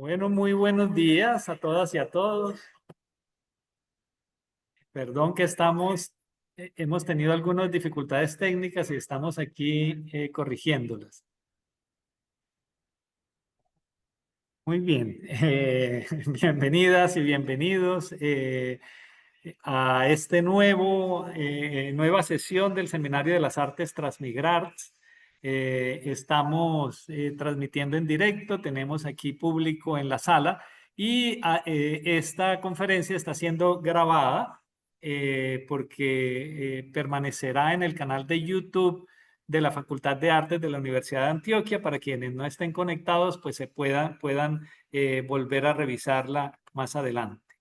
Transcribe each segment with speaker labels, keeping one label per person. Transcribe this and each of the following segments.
Speaker 1: Bueno, muy buenos días a todas y a todos. Perdón que hemos tenido algunas dificultades técnicas y estamos aquí corrigiéndolas. Muy bien, bienvenidas y bienvenidos a nueva sesión del Seminario de las Artes Transmigrarts. Estamos transmitiendo en directo, tenemos aquí público en la sala y esta conferencia está siendo grabada porque permanecerá en el canal de YouTube de la Facultad de Artes de la Universidad de Antioquia para quienes no estén conectados, pues puedan volver a revisarla más adelante.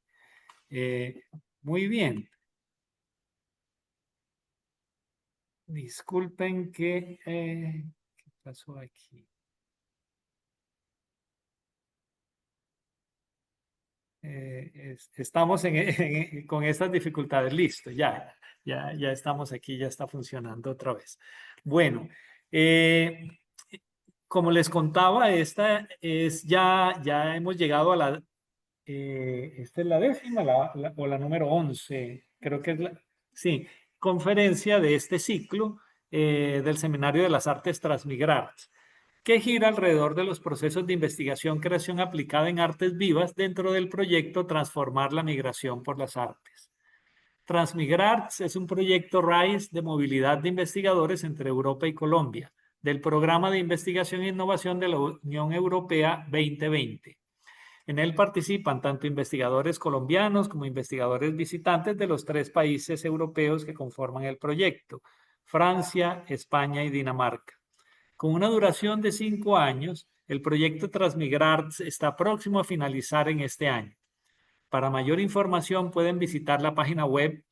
Speaker 1: Eh, Muy bien. Disculpen ¿qué pasó aquí? Estamos con estas dificultades. Listo, ya estamos aquí, ya está funcionando otra vez. Bueno, eh, como les contaba, ya hemos llegado a esta es la décima o la número 11, creo que es sí, conferencia de este ciclo del Seminario de las Artes Transmigrarts, que gira alrededor de los procesos de investigación, creación aplicada en artes vivas dentro del proyecto Transformar la migración por las artes. Transmigrarts es un proyecto RISE de movilidad de investigadores entre Europa y Colombia, del Programa de Investigación e Innovación de la Unión Europea 2020. En él participan tanto investigadores colombianos como investigadores visitantes de los 3 países europeos que conforman el proyecto: Francia, España y Dinamarca. Con una duración de 5 años, el proyecto Transmigrarts está próximo a finalizar en este año. Para mayor información pueden visitar la página web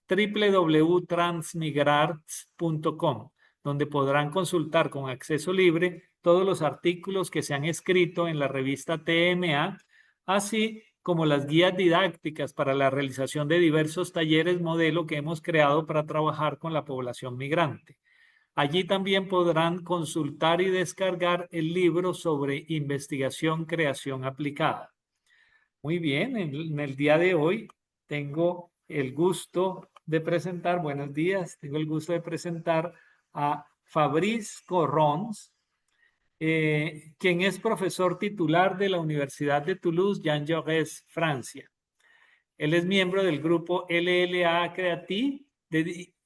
Speaker 1: www.transmigrarts.com, donde podrán consultar con acceso libre todos los artículos que se han escrito en la revista TMA, así como las guías didácticas para la realización de diversos talleres modelo que hemos creado para trabajar con la población migrante. Allí también podrán consultar y descargar el libro sobre investigación, creación aplicada. Muy bien, en el día de hoy tengo el gusto de presentar, buenos días, tengo el gusto de presentar a Fabrice Corrons, quien es profesor titular de la Universidad de Toulouse, Jean Jaurès, Francia. Él es miembro del grupo LLA Creative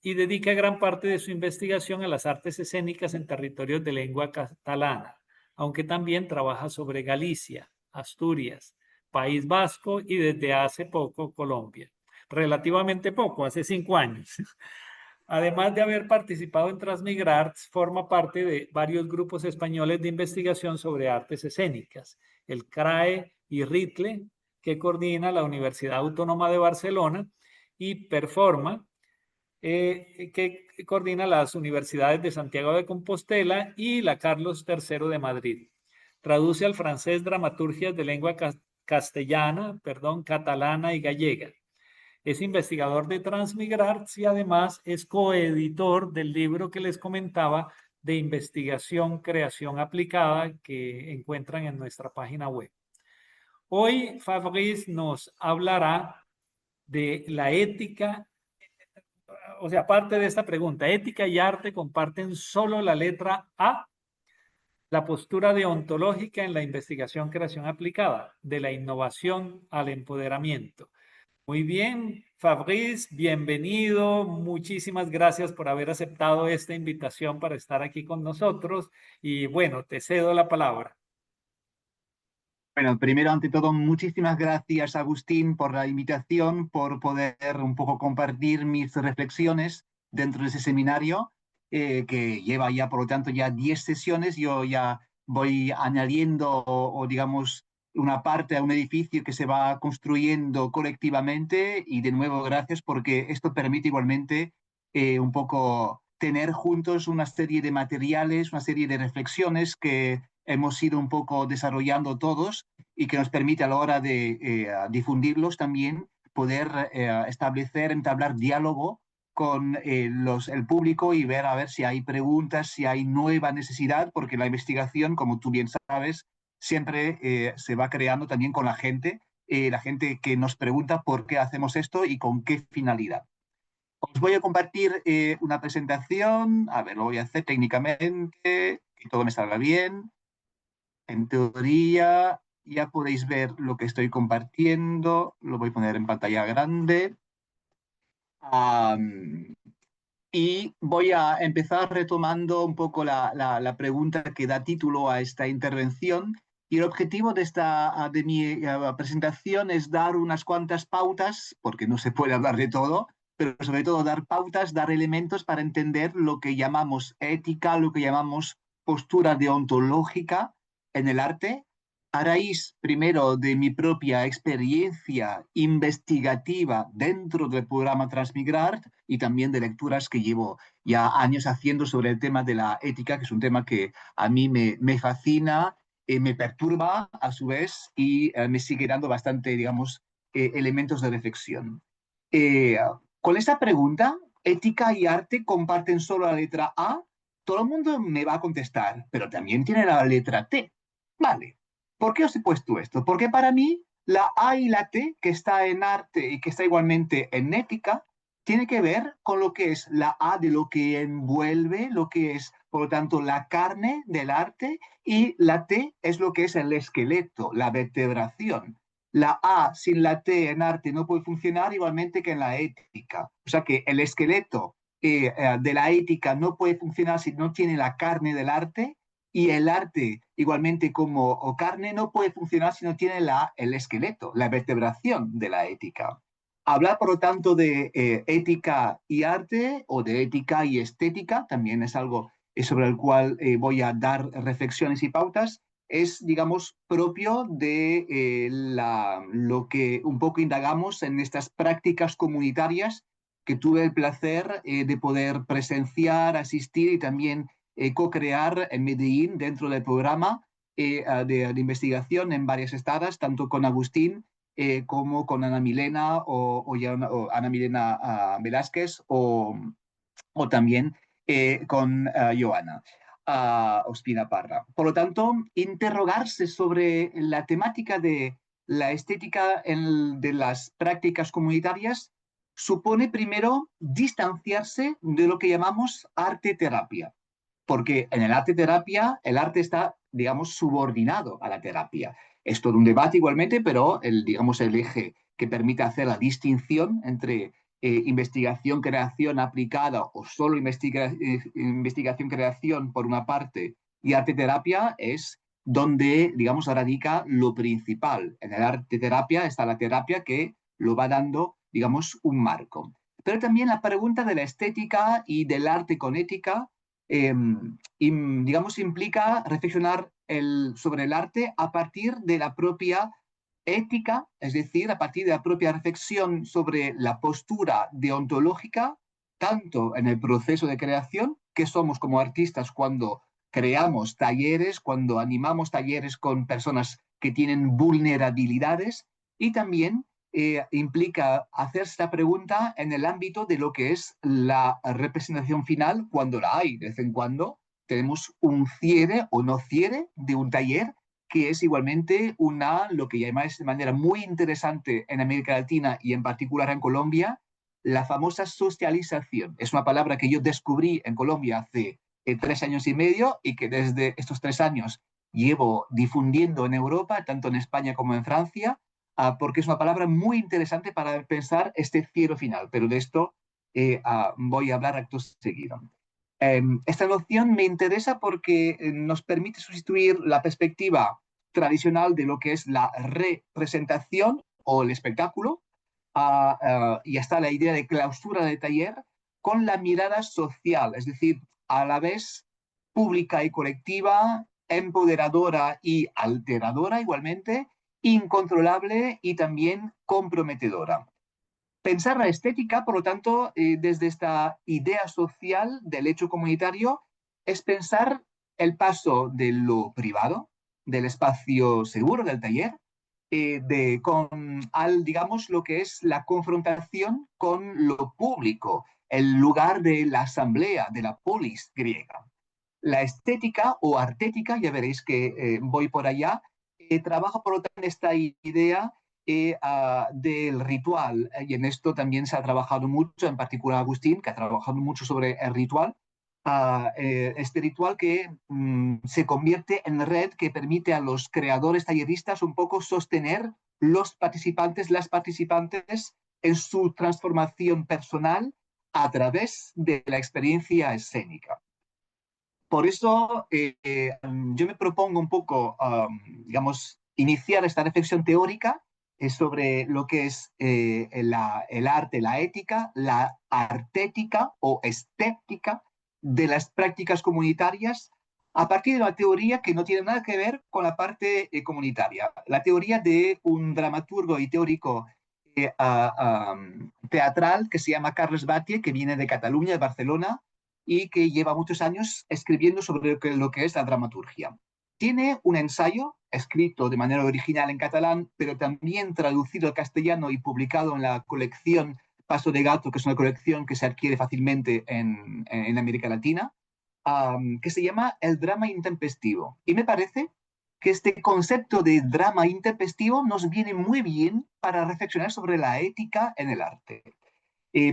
Speaker 1: y dedica gran parte de su investigación a las artes escénicas en territorios de lengua catalana, aunque también trabaja sobre Galicia, Asturias, País Vasco y desde hace poco Colombia. Relativamente poco, hace 5 años. Además de haber participado en Transmigrarts, forma parte de varios grupos españoles de investigación sobre artes escénicas, el CRAE y RITLE, que coordina la Universidad Autónoma de Barcelona, y Performa, que coordina las universidades de Santiago de Compostela y la Carlos III de Madrid. Traduce al francés dramaturgias de lengua catalana y gallega. Es investigador de Transmigrarts y además es coeditor del libro que les comentaba de investigación, creación aplicada que encuentran en nuestra página web. Hoy Fabrice nos hablará de la ética, o sea, aparte de esta pregunta, ¿ética y arte comparten solo la letra A? La postura deontológica en la investigación, creación aplicada, de la innovación al empoderamiento. Muy bien, Fabrice, bienvenido. Muchísimas gracias por haber aceptado esta invitación para estar aquí con nosotros. Y bueno, te cedo la palabra.
Speaker 2: Bueno, primero, ante todo, muchísimas gracias, Agustín, por la invitación, por poder un poco compartir mis reflexiones dentro de ese seminario, que lleva ya, por lo tanto, ya 10 sesiones. Yo ya voy añadiendo, digamos, una parte a un edificio que se va construyendo colectivamente. Y de nuevo, gracias, porque esto permite igualmente un poco tener juntos una serie de materiales, una serie de reflexiones que hemos ido un poco desarrollando todos y que nos permite a la hora de difundirlos también poder establecer, entablar diálogo con el público y ver a ver si hay preguntas, si hay nueva necesidad, porque la investigación, como tú bien sabes, siempre se va creando también con la gente que nos pregunta por qué hacemos esto y con qué finalidad. Os voy a compartir una presentación, a ver, lo voy a hacer técnicamente, que todo me salga bien. En teoría, ya podéis ver lo que estoy compartiendo, lo voy a poner en pantalla grande. Am, y voy a empezar retomando un poco la pregunta que da título a esta intervención. Y el objetivo de mi presentación es dar unas cuantas pautas, porque no se puede hablar de todo, pero sobre todo dar pautas, dar elementos para entender lo que llamamos ética, lo que llamamos postura deontológica en el arte, a raíz primero de mi propia experiencia investigativa dentro del programa Transmigrar y también de lecturas que llevo ya años haciendo sobre el tema de la ética, que es un tema que a mí me fascina, me perturba a su vez y me sigue dando bastante, digamos, elementos de reflexión. Eh, con esta pregunta, ¿ética y arte comparten solo la letra A? Todo el mundo me va a contestar, pero también tiene la letra T. Vale. ¿Por qué os he puesto esto? Porque para mí la A y la T, que está en arte y que está igualmente en ética, tiene que ver con lo que es la A de lo que envuelve, lo que es, por lo tanto, la carne del arte, y la T es lo que es el esqueleto, la vertebración. La A sin la T en arte no puede funcionar igualmente que en la ética. O sea que el esqueleto de la ética no puede funcionar si no tiene la carne del arte, y el arte, igualmente como o carne, no puede funcionar si no tiene el esqueleto, la vertebración de la ética. Hablar, por lo tanto, de ética y arte o de ética y estética también es algo sobre el cual voy a dar reflexiones y pautas. Es, digamos, propio de lo que un poco indagamos en estas prácticas comunitarias que tuve el placer de poder presenciar, asistir y también co-crear en Medellín dentro del programa de investigación en varias estadas, tanto con Agustín como con Ana Milena o Ana Milena Velázquez o también con Joana Ospina Parra. Por lo tanto, interrogarse sobre la temática de la estética de las prácticas comunitarias supone primero distanciarse de lo que llamamos arte-terapia, porque en el arte-terapia el arte está, digamos, subordinado a la terapia. Es todo un debate igualmente, pero digamos, el eje que permite hacer la distinción entre investigación-creación aplicada o solo investigación-creación por una parte y arte-terapia es donde, digamos, radica lo principal. En el arte-terapia está la terapia que lo va dando, digamos, un marco. Pero también la pregunta de la estética y del arte con ética digamos, implica reflexionar sobre el arte a partir de la propia ética, es decir, a partir de la propia reflexión sobre la postura deontológica, tanto en el proceso de creación, que somos como artistas cuando creamos talleres, cuando animamos talleres con personas que tienen vulnerabilidades, y también implica hacer esta pregunta en el ámbito de lo que es la representación final, cuando la hay. De vez en cuando tenemos un cierre o no cierre de un taller, que es igualmente lo que llamáis de manera muy interesante en América Latina y en particular en Colombia, la famosa socialización. Es una palabra que yo descubrí en Colombia hace 3 años y medio y que desde estos 3 años llevo difundiendo en Europa, tanto en España como en Francia, porque es una palabra muy interesante para pensar este cierre final, pero de esto voy a hablar acto seguido. Esta noción me interesa porque nos permite sustituir la perspectiva tradicional de lo que es la representación o el espectáculo, y hasta la idea de clausura de taller, con la mirada social, es decir, a la vez pública y colectiva, empoderadora y alteradora igualmente, incontrolable y también comprometedora. Pensar la estética, por lo tanto, desde esta idea social del hecho comunitario, es pensar el paso de lo privado, del espacio seguro del taller, digamos, lo que es la confrontación con lo público, el lugar de la asamblea, de la polis griega. La estética o artética, ya veréis que voy por allá, trabaja por lo tanto esta idea del ritual, y en esto también se ha trabajado mucho, en particular Agustín, que ha trabajado mucho sobre el ritual, este ritual que se convierte en red que permite a los creadores talleristas un poco sostener los participantes, las participantes en su transformación personal a través de la experiencia escénica. Por eso yo me propongo un poco, digamos, iniciar esta reflexión teórica sobre lo que es el arte, la ética, la artética o estética de las prácticas comunitarias a partir de una teoría que no tiene nada que ver con la parte comunitaria. La teoría de un dramaturgo y teórico teatral que se llama Carles Batlle, que viene de Cataluña, de Barcelona, y que lleva muchos años escribiendo sobre lo que es la dramaturgia. Tiene un ensayo escrito de manera original en catalán, pero también traducido al castellano y publicado en la colección Paso de Gato, que es una colección que se adquiere fácilmente en América Latina, que se llama El drama intempestivo. Y me parece que este concepto de drama intempestivo nos viene muy bien para reflexionar sobre la ética en el arte.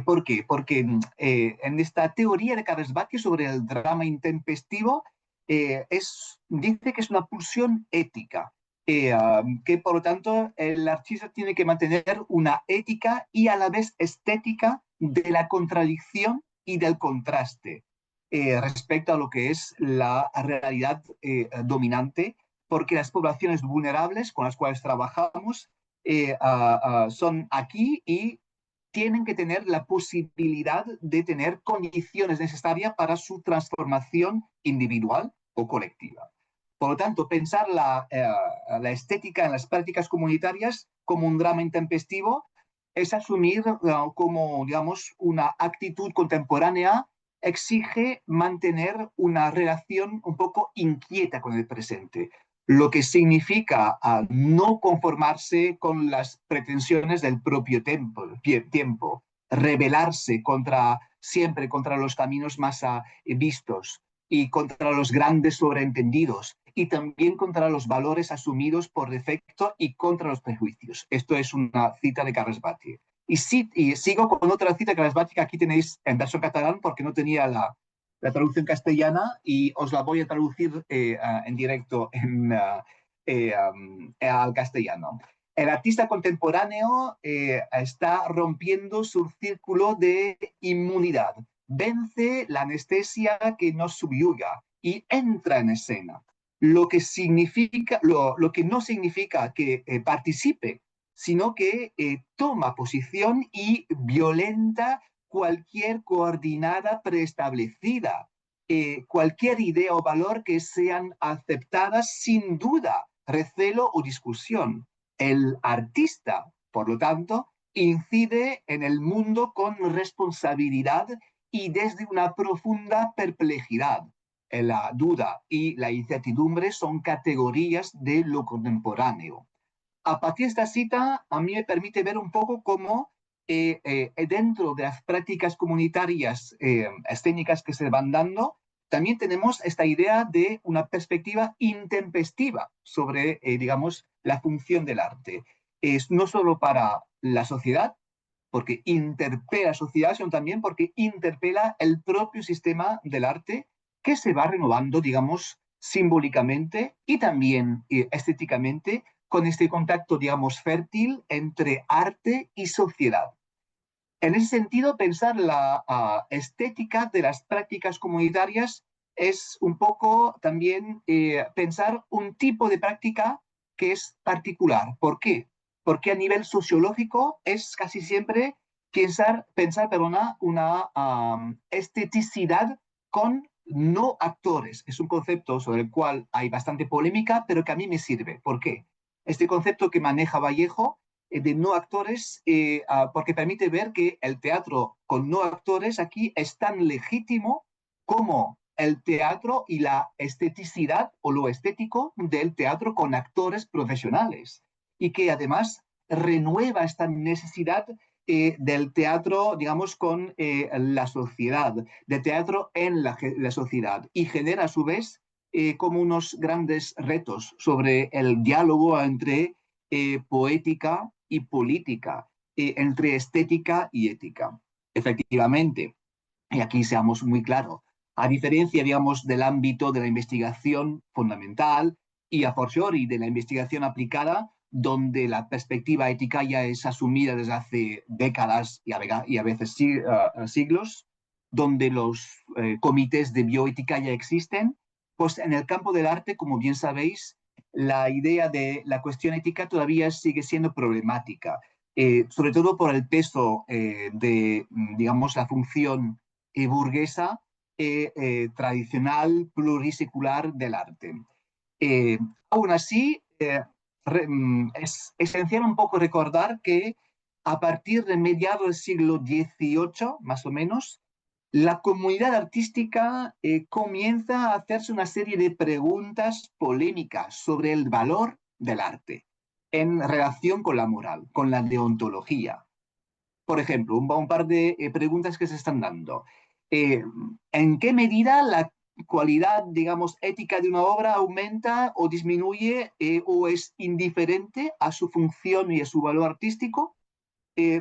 Speaker 2: ¿Por qué? Porque en esta teoría de Carles Batlle sobre el drama intempestivo dice que es una pulsión ética, que por lo tanto el artista tiene que mantener una ética y a la vez estética de la contradicción y del contraste respecto a lo que es la realidad dominante, porque las poblaciones vulnerables con las cuales trabajamos son aquí y tienen que tener la posibilidad de tener condiciones necesarias para su transformación individual o colectiva. Por lo tanto, pensar la estética en las prácticas comunitarias como un drama intempestivo es asumir como, digamos, una actitud contemporánea exige mantener una relación un poco inquieta con el presente, lo que significa no conformarse con las pretensiones del propio tiempo, rebelarse siempre contra los caminos más vistos y contra los grandes sobreentendidos y también contra los valores asumidos por defecto y contra los prejuicios. Esto es una cita de Carles Batlle. Y sigo con otra cita de Carles Batlle que aquí tenéis en versión catalán porque no tenía la traducción castellana y os la voy a traducir en directo al castellano. El artista contemporáneo está rompiendo su círculo de inmunidad, vence la anestesia que nos subyuga y entra en escena, lo que no significa que participe, sino que toma posición y violenta cualquier coordinada preestablecida, cualquier idea o valor que sean aceptadas sin duda, recelo o discusión. El artista, por lo tanto, incide en el mundo con responsabilidad y desde una profunda perplejidad. La duda y la incertidumbre son categorías de lo contemporáneo. A partir de esta cita, a mí me permite ver un poco cómo dentro de las prácticas comunitarias escénicas que se van dando, también tenemos esta idea de una perspectiva intempestiva sobre, digamos, la función del arte. Es no solo para la sociedad, porque interpela a la sociedad, sino también porque interpela el propio sistema del arte que se va renovando, digamos, simbólicamente y también estéticamente con este contacto, digamos, fértil entre arte y sociedad. En ese sentido, pensar la estética de las prácticas comunitarias es un poco también pensar un tipo de práctica que es particular. ¿Por qué? Porque a nivel sociológico es casi siempre pensar una esteticidad con no actores. Es un concepto sobre el cual hay bastante polémica, pero que a mí me sirve. ¿Por qué? Este concepto que maneja Vallejo de no actores, porque permite ver que el teatro con no actores aquí es tan legítimo como el teatro y la esteticidad o lo estético del teatro con actores profesionales y que además renueva esta necesidad del teatro, digamos, con la sociedad, de teatro en la sociedad, y genera a su vez como unos grandes retos sobre el diálogo entre poética y política, entre estética y ética. Efectivamente, y aquí seamos muy claros, a diferencia, digamos, del ámbito de la investigación fundamental y a fortiori de la investigación aplicada, donde la perspectiva ética ya es asumida desde hace décadas y a veces siglos, donde los comités de bioética ya existen, pues en el campo del arte, como bien sabéis, la idea de la cuestión ética todavía sigue siendo problemática, sobre todo por el peso de, digamos, la función burguesa tradicional plurisecular del arte. Aún así, es esencial un poco recordar que a partir de mediados del siglo XVIII, más o menos, la comunidad artística comienza a hacerse una serie de preguntas polémicas sobre el valor del arte en relación con la moral, con la deontología. Por ejemplo, un par de preguntas que se están dando. Eh, ¿En qué medida la cualidad, digamos, ética de una obra aumenta o disminuye o es indiferente a su función y a su valor artístico?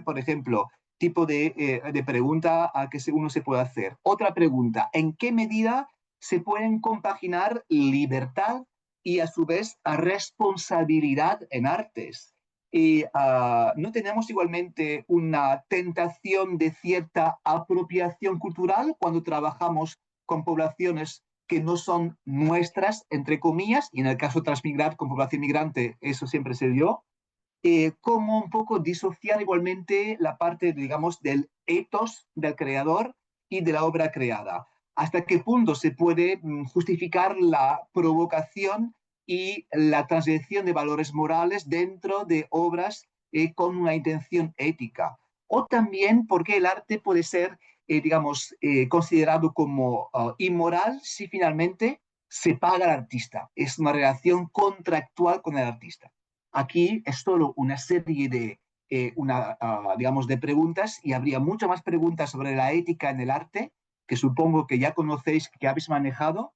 Speaker 2: Por ejemplo, tipo de pregunta a que uno se puede hacer. Otra pregunta, ¿en qué medida se pueden compaginar libertad y a su vez responsabilidad en artes? Y no tenemos igualmente una tentación de cierta apropiación cultural cuando trabajamos con poblaciones que no son nuestras, entre comillas, y en el caso transmigrar con población migrante, eso siempre se dio, como un poco disociar igualmente la parte, digamos, del ethos del creador y de la obra creada. ¿Hasta qué punto se puede justificar la provocación y la transgresión de valores morales dentro de obras con una intención ética? O también porque el arte puede ser, digamos, considerado como inmoral si finalmente se paga al artista. Es una relación contractual con el artista. Aquí es solo una serie de, digamos, de preguntas, y habría muchas más preguntas sobre la ética en el arte, que supongo que ya conocéis, que habéis manejado,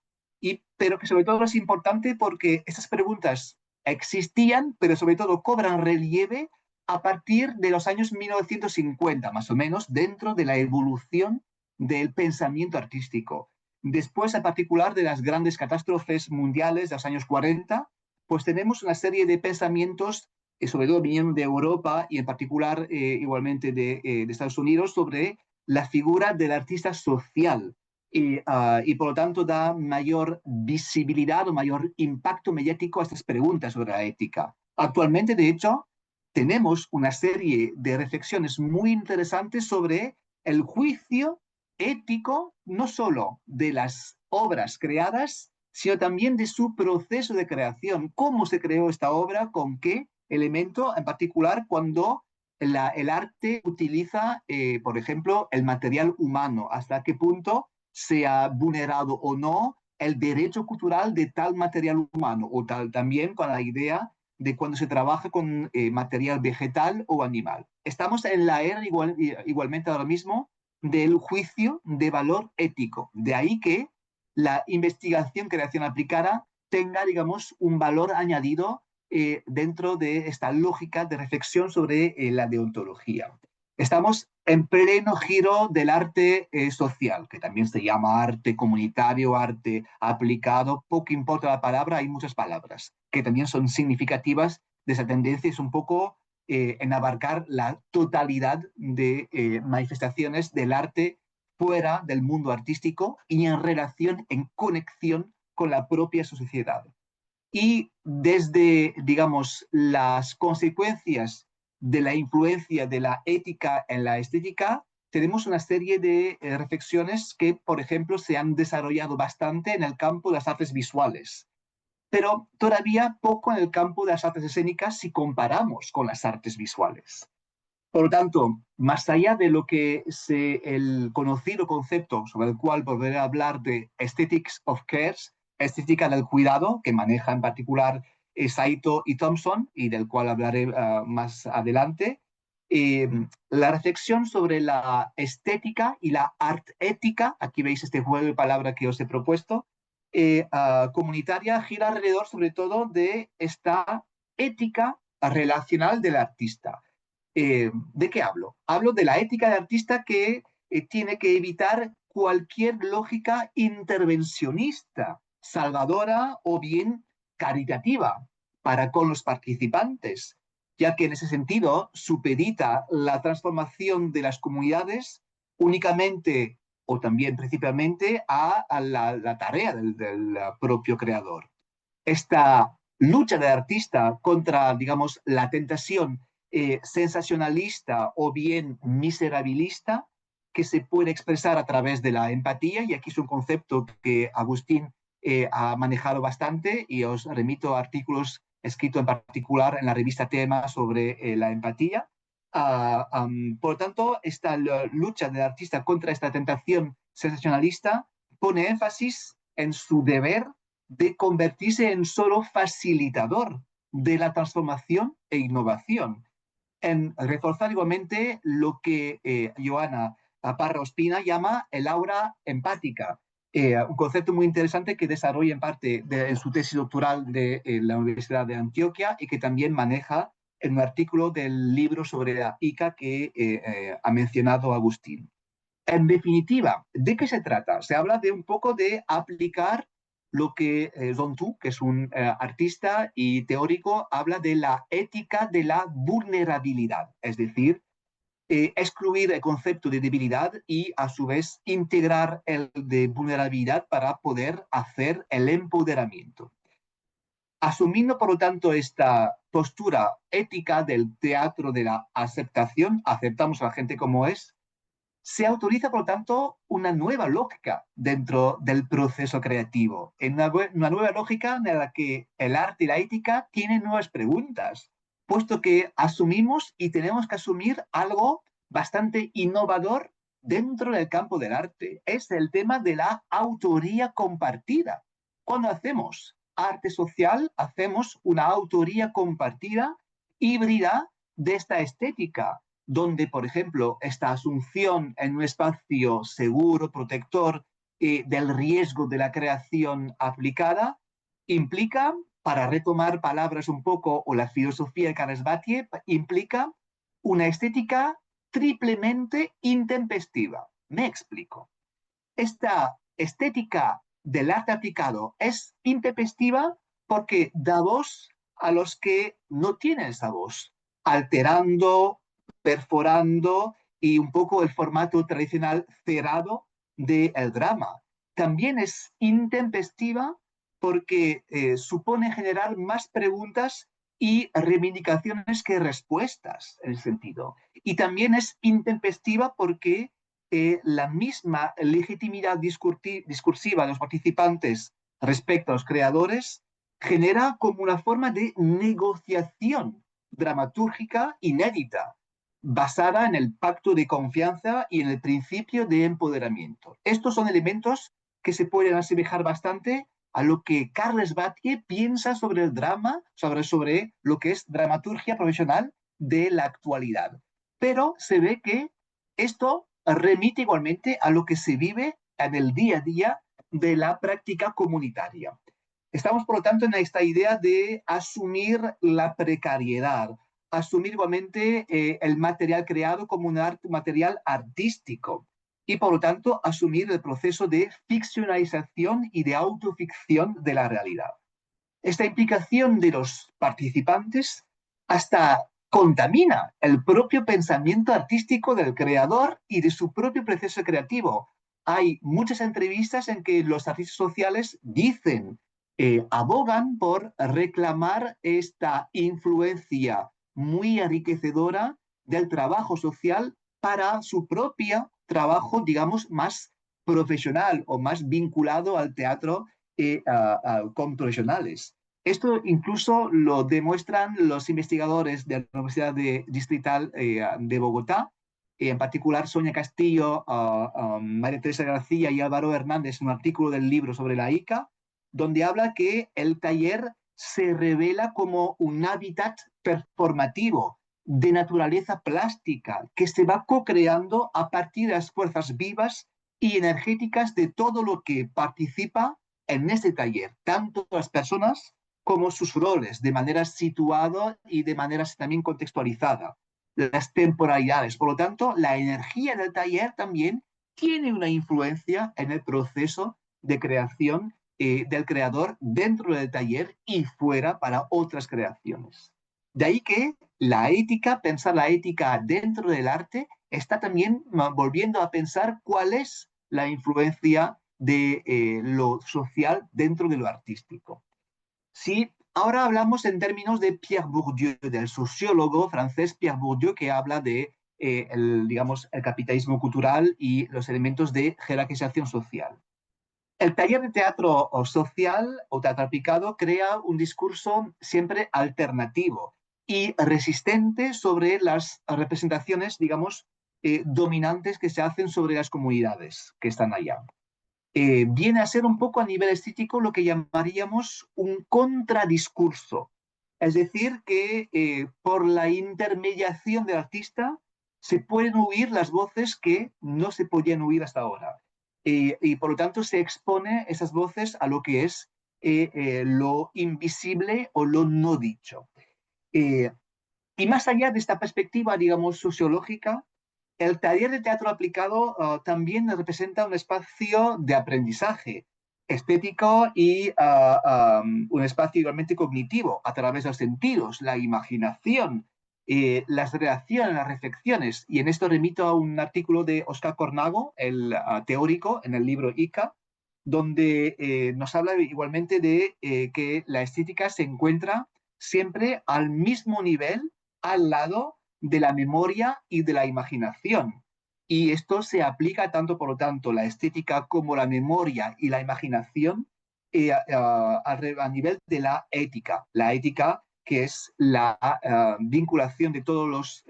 Speaker 2: pero que sobre todo es importante porque estas preguntas existían, pero sobre todo cobran relieve a partir de los años 1950, más o menos, dentro de la evolución del pensamiento artístico. Después, en particular, de las grandes catástrofes mundiales de los años 40, pues tenemos una serie de pensamientos, sobre todo viniendo de Europa y en particular igualmente de Estados Unidos, sobre la figura del artista social. Y por lo tanto da mayor visibilidad o mayor impacto mediático a estas preguntas sobre la ética. Actualmente, de hecho, tenemos una serie de reflexiones muy interesantes sobre el juicio ético, no solo de las obras creadas, sino también de su proceso de creación. ¿Cómo se creó esta obra? ¿Con qué elemento? En particular, cuando el arte utiliza, por ejemplo, el material humano. ¿Hasta qué punto se ha vulnerado o no el derecho cultural de tal material humano? O también con la idea de cuando se trabaja con material vegetal o animal. Estamos en la era igualmente ahora mismo del juicio de valor ético. De ahí que la investigación creación aplicada tenga, digamos, un valor añadido dentro de esta lógica de reflexión sobre la deontología. Estamos en pleno giro del arte social, que también se llama arte comunitario, arte aplicado, poco importa la palabra, hay muchas palabras que también son significativas de esa tendencia, es un poco en abarcar la totalidad de manifestaciones del arte fuera del mundo artístico y en relación, en conexión con la propia sociedad. Y desde, digamos, las consecuencias de la influencia de la ética en la estética, tenemos una serie de reflexiones que, por ejemplo, se han desarrollado bastante en el campo de las artes visuales, pero todavía poco en el campo de las artes escénicas si comparamos con las artes visuales. Por lo tanto, más allá de lo que es el conocido concepto sobre el cual volveré a hablar de Aesthetics of Cares, estética del cuidado, que maneja en particular Saito y Thompson, y del cual hablaré más adelante, la reflexión sobre la estética y la artética, aquí veis este juego de palabras que os he propuesto, comunitaria, gira alrededor sobre todo de esta ética relacional del artista. ¿De qué hablo? Hablo de la ética del artista que tiene que evitar cualquier lógica intervencionista, salvadora o bien caritativa para con los participantes, ya que en ese sentido supedita la transformación de las comunidades únicamente o también principalmente a la tarea del propio creador. Esta lucha del artista contra, digamos, la tentación sensacionalista o bien miserabilista que se puede expresar a través de la empatía, y aquí es un concepto que Agustín ha manejado bastante, y os remito a artículos escritos en particular en la revista Tema sobre la empatía. Por lo tanto, esta lucha del artista contra esta tentación sensacionalista pone énfasis en su deber de convertirse en solo facilitador de la transformación e innovación, en reforzar igualmente lo que Joana Parra Ospina llama el aura empática, un concepto muy interesante que desarrolla en parte en su tesis doctoral de la Universidad de Antioquia, y que también maneja en un artículo del libro sobre la ICA que ha mencionado Agustín. En definitiva, ¿de qué se trata? Se habla de un poco de aplicar lo que Zontu, que es un artista y teórico, habla de la ética de la vulnerabilidad, es decir, excluir el concepto de debilidad y a su vez integrar el de vulnerabilidad para poder hacer el empoderamiento. Asumiendo, por lo tanto, esta postura ética del teatro de la aceptación, aceptamos a la gente como es, se autoriza, por lo tanto, una nueva lógica dentro del proceso creativo, en una nueva lógica en la que el arte y la ética tienen nuevas preguntas, puesto que asumimos y tenemos que asumir algo bastante innovador dentro del campo del arte. Es el tema de la autoría compartida. Cuando hacemos arte social, hacemos una autoría compartida híbrida de esta estética, donde, por ejemplo, esta asunción en un espacio seguro, protector del riesgo de la creación aplicada, implica, para retomar palabras un poco o la filosofía de Caresbatie, implica una estética triplemente intempestiva. Me explico. Esta estética del arte aplicado es intempestiva porque da voz a los que no tienen esa voz, alterando, perforando y un poco el formato tradicional cerrado del drama. También es intempestiva porque supone generar más preguntas y reivindicaciones que respuestas en el sentido. Y también es intempestiva porque la misma legitimidad discursiva de los participantes respecto a los creadores genera como una forma de negociación dramatúrgica inédita, basada en el pacto de confianza y en el principio de empoderamiento. Estos son elementos que se pueden asemejar bastante a lo que Carles Batlle piensa sobre el drama, sobre lo que es dramaturgia profesional de la actualidad. Pero se ve que esto remite igualmente a lo que se vive en el día a día de la práctica comunitaria. Estamos, por lo tanto, en esta idea de asumir la precariedad, asumir igualmente el material creado como un material artístico, y, por lo tanto, asumir el proceso de ficcionalización y de autoficción de la realidad. Esta implicación de los participantes hasta contamina el propio pensamiento artístico del creador y de su propio proceso creativo. Hay muchas entrevistas en que los artistas sociales dicen, abogan por reclamar esta influencia muy enriquecedora del trabajo social para su propio trabajo, digamos, más profesional o más vinculado al teatro con profesionales. Esto incluso lo demuestran los investigadores de la Universidad Distrital de Bogotá, en particular Sonia Castillo, María Teresa García y Álvaro Hernández, en un artículo del libro sobre la ICA, donde habla que el taller se revela como un hábitat performativo de naturaleza plástica que se va co-creando a partir de las fuerzas vivas y energéticas de todo lo que participa en este taller, tanto las personas como sus roles, de manera situada y de manera también contextualizada, las temporalidades. Por lo tanto, la energía del taller también tiene una influencia en el proceso de creación del creador dentro del taller y fuera para otras creaciones. De ahí que la ética, pensar la ética dentro del arte, está también volviendo a pensar cuál es la influencia de lo social dentro de lo artístico. Si ahora hablamos en términos de Pierre Bourdieu, del sociólogo francés Pierre Bourdieu, que habla de digamos, el capitalismo cultural y los elementos de jerarquización social. El taller de teatro social o teatro aplicado crea un discurso siempre alternativo y resistente sobre las representaciones, digamos, dominantes que se hacen sobre las comunidades que están allá. Viene a ser un poco a nivel estético lo que llamaríamos un contradiscurso. Es decir, que por la intermediación del artista se pueden oír las voces que no se podían oír hasta ahora. Y por lo tanto se expone esas voces a lo que es lo invisible o lo no dicho. Y más allá de esta perspectiva, digamos, sociológica, el taller de teatro aplicado también representa un espacio de aprendizaje estético y un espacio igualmente cognitivo a través de los sentidos, la imaginación, las reacciones, las reflexiones. Y en esto remito a un artículo de Oscar Cornago, el teórico, en el libro Ica, donde nos habla igualmente de que la estética se encuentra siempre al mismo nivel, al lado de la memoria y de la imaginación. Y esto se aplica tanto, por lo tanto, la estética como la memoria y la imaginación a nivel de la ética. La ética que es la vinculación de todos los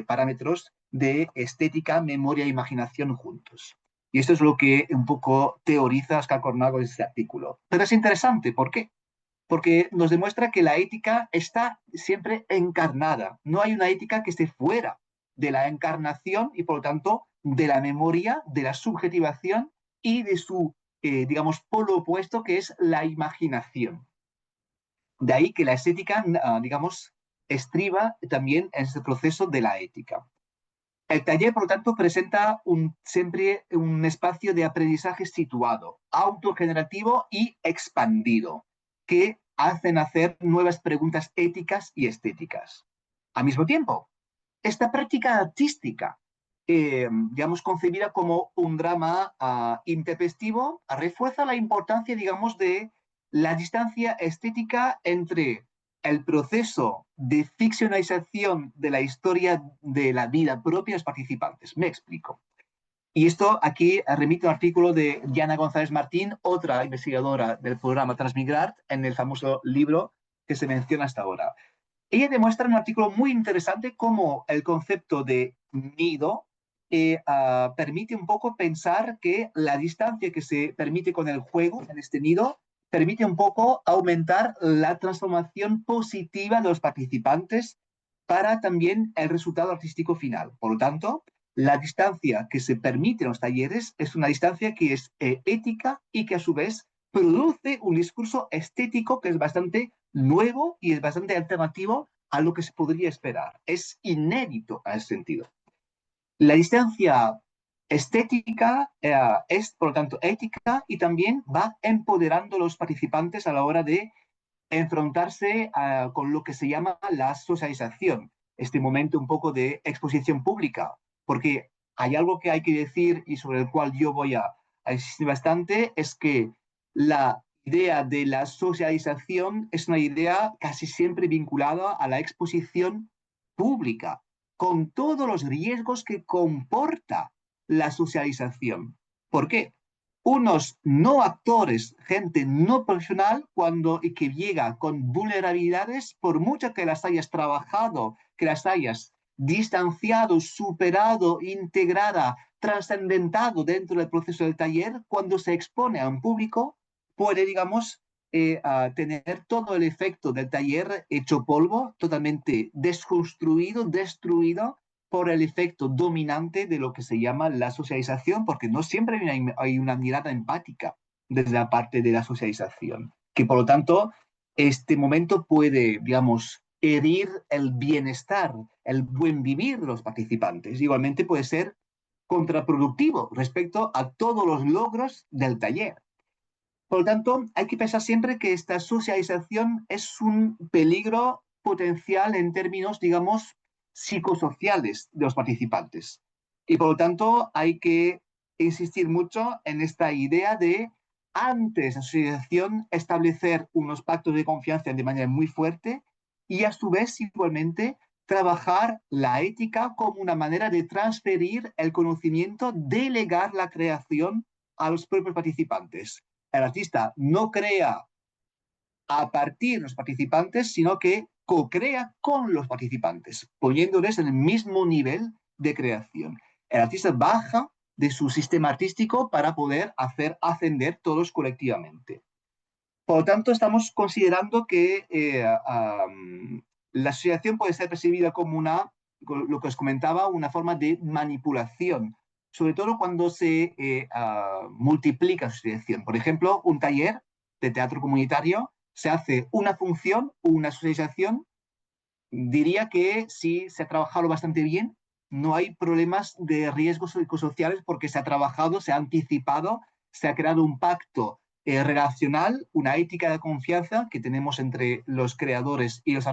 Speaker 2: parámetros de estética, memoria e imaginación juntos. Y esto es lo que un poco teoriza Oscar Cornago en este artículo. Pero es interesante, ¿por qué? Porque nos demuestra que la ética está siempre encarnada. No hay una ética que esté fuera de la encarnación y, por lo tanto, de la memoria, de la subjetivación y de su, digamos, polo opuesto, que es la imaginación. De ahí que la estética, digamos, estriba también en este proceso de la ética. El taller, por lo tanto, presenta siempre un espacio de aprendizaje situado, autogenerativo y expandido, que hacen hacer nuevas preguntas éticas y estéticas. Al mismo tiempo, esta práctica artística, digamos, concebida como un drama intempestivo, refuerza la importancia, digamos, de la distancia estética entre el proceso de ficcionalización de la historia de la vida propia de los participantes. Me explico. Y esto aquí remito a un artículo de Diana González Martín, otra investigadora del programa Transmigrar, en el famoso libro que se menciona hasta ahora. Ella demuestra en un artículo muy interesante cómo el concepto de nido permite un poco pensar que la distancia que se permite con el juego en este nido permite un poco aumentar la transformación positiva de los participantes para también el resultado artístico final. Por lo tanto, la distancia que se permite en los talleres es una distancia que es ética y que a su vez produce un discurso estético que es bastante nuevo y es bastante alternativo a lo que se podría esperar. Es inédito en ese sentido. La distancia estética es, por lo tanto, ética y también va empoderando a los participantes a la hora de enfrentarse con lo que se llama la socialización, este momento un poco de exposición pública, porque hay algo que hay que decir y sobre el cual yo voy a insistir bastante, es que la idea de la socialización es una idea casi siempre vinculada a la exposición pública, con todos los riesgos que comporta la socialización. ¿Por qué? Unos no actores, gente no profesional, y que llega con vulnerabilidades, por mucho que las hayas trabajado, que las hayas distanciado, superado, integrada, trascendentado dentro del proceso del taller, cuando se expone a un público, puede, digamos, a tener todo el efecto del taller hecho polvo, totalmente desconstruido, destruido por el efecto dominante de lo que se llama la socialización, porque no siempre hay una mirada empática desde la parte de la socialización, que por lo tanto este momento puede, digamos, herir el bienestar, el buen vivir de los participantes. Igualmente puede ser contraproductivo respecto a todos los logros del taller. Por lo tanto, hay que pensar siempre que esta socialización es un peligro potencial en términos, digamos, psicosociales de los participantes. Y por lo tanto, hay que insistir mucho en esta idea de, antes de la socialización, establecer unos pactos de confianza de manera muy fuerte y, a su vez, igualmente, trabajar la ética como una manera de transferir el conocimiento, delegar la creación a los propios participantes. El artista no crea a partir de los participantes, sino que co-crea con los participantes, poniéndoles en el mismo nivel de creación. El artista baja de su sistema artístico para poder hacer ascender todos colectivamente. Por lo tanto, estamos considerando que la asociación puede ser percibida como una, lo que os comentaba, una forma de manipulación, sobre todo cuando se multiplica la asociación. Por ejemplo, un taller de teatro comunitario se hace una función, una asociación. Diría que si se ha trabajado bastante bien, no hay problemas de riesgos psicosociales porque se ha trabajado, se ha anticipado, se ha creado un pacto relacional, una ética de confianza que tenemos entre los creadores y los